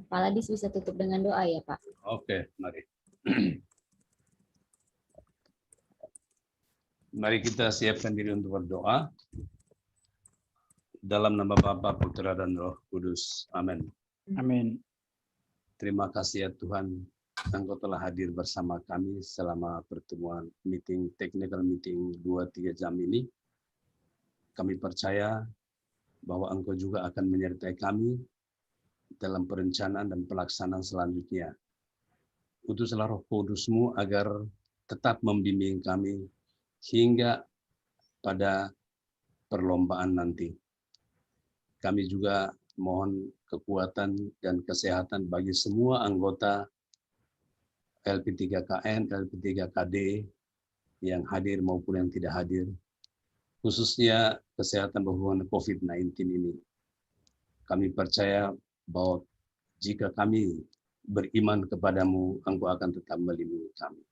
Pak Ladis bisa tutup dengan doa ya Pak. Oke, mari. Mari kita siapkan diri untuk berdoa. Dalam nama Bapa, Putra, dan Roh Kudus. Amin. Amin. Terima kasih ya Tuhan, Engkau telah hadir bersama kami selama pertemuan technical meeting 2-3 jam ini. Kami percaya bahwa Engkau juga akan menyertai kami dalam perencanaan dan pelaksanaan selanjutnya. Utuslah Roh Kudus-Mu agar tetap membimbing kami hingga pada perlombaan nanti. Kami juga mohon kekuatan dan kesehatan bagi semua anggota LP3KN, LP3KD yang hadir maupun yang tidak hadir, khususnya kesehatan berhubungan COVID-19 ini. Kami percaya bahwa jika kami beriman kepadamu, Engkau akan tetap melindungi kami.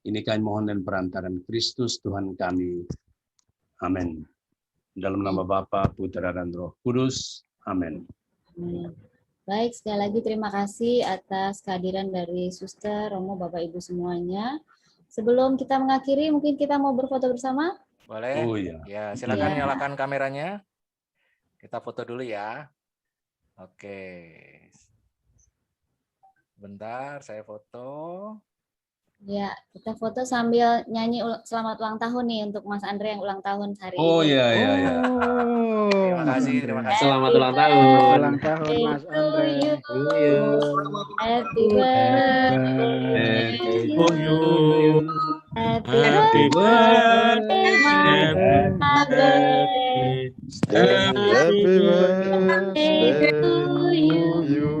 Ini kami mohon dan perantaran Kristus Tuhan kami. Amin. Dalam nama Bapa, Putra, dan Roh Kudus. Amin. Baik, sekali lagi terima kasih atas kehadiran dari Suster, Romo, Bapak Ibu semuanya. Sebelum kita mengakhiri, mungkin kita mau berfoto bersama? Boleh? Oh iya. Ya, silakan nyalakan kameranya. Kita foto dulu ya. Oke. Bentar, saya foto. Ya, kita foto sambil nyanyi selamat ulang tahun nih untuk Mas Andre yang ulang tahun hari ini. Oh iya. Terima kasih. Selamat ulang tahun. Ulang tahun Mas Andre. Happy birthday to you. Happy Happy birthday, Happy birthday to you.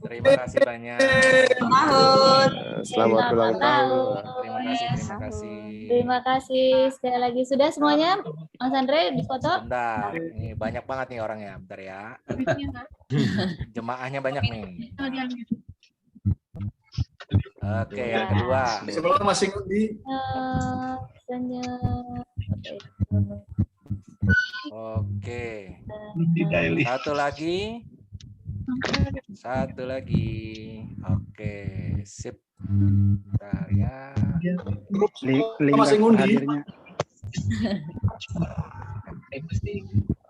Terima kasih banyak. Selamat ulang tahun. Terima kasih, terima kasih. Terima kasih sekali lagi. Sudah semuanya, Mas Andre difoto? Bentar, ini banyak banget nih orangnya. Bentar ya. Jemaahnya banyak nih. Oke, yang kedua. Sebelah masing di. Oke. Satu lagi. Satu lagi. Oke, sip. Bentar ya. Masing undi.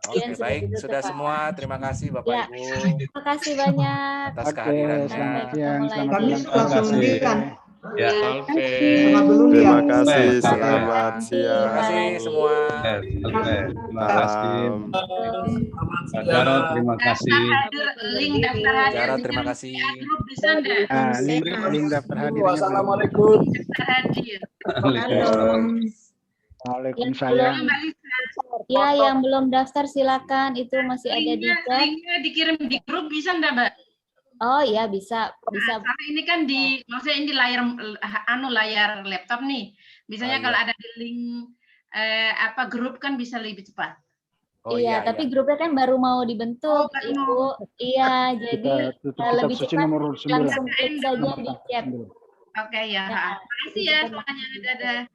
Oke, baik. Sudah semua. Terima kasih Bapak Ibu. Terima kasih banyak. Atas kehadirannya. Selamat siang, selamat Kami ulang langsung tahun. undikan. Ya. Oke. Terima kasih. Selamat siang. Terima kasih semua. Terima kasih. Pak Jarod, terima kasih. Link daftar hadir. Jarod, terima kasih. Grup bisa enggak? Link daftar hadirnya. Wassalamualaikum. Daftar hadir. Waalaikumsalam. Ya, yang belum daftar silakan, itu masih ada di chat. Linknya dikirim di grup bisa enggak, Mbak? Oh iya, bisa. Karena ini kan maksudnya ini layar laptop nih. Biasanya kalau ada di link grup kan bisa lebih cepat. Oh, iya, tapi grupnya kan baru mau dibentuk, Ibu. Iya, jadi lebih cepat langsung klik saja di chat. Oke ya. Terima kasih ya semuanya. Dadah.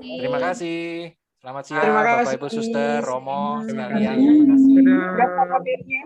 Terima kasih. Selamat siang Terima Bapak kasih. Ibu Suster, Romo sekalian. Berapa kabinnya?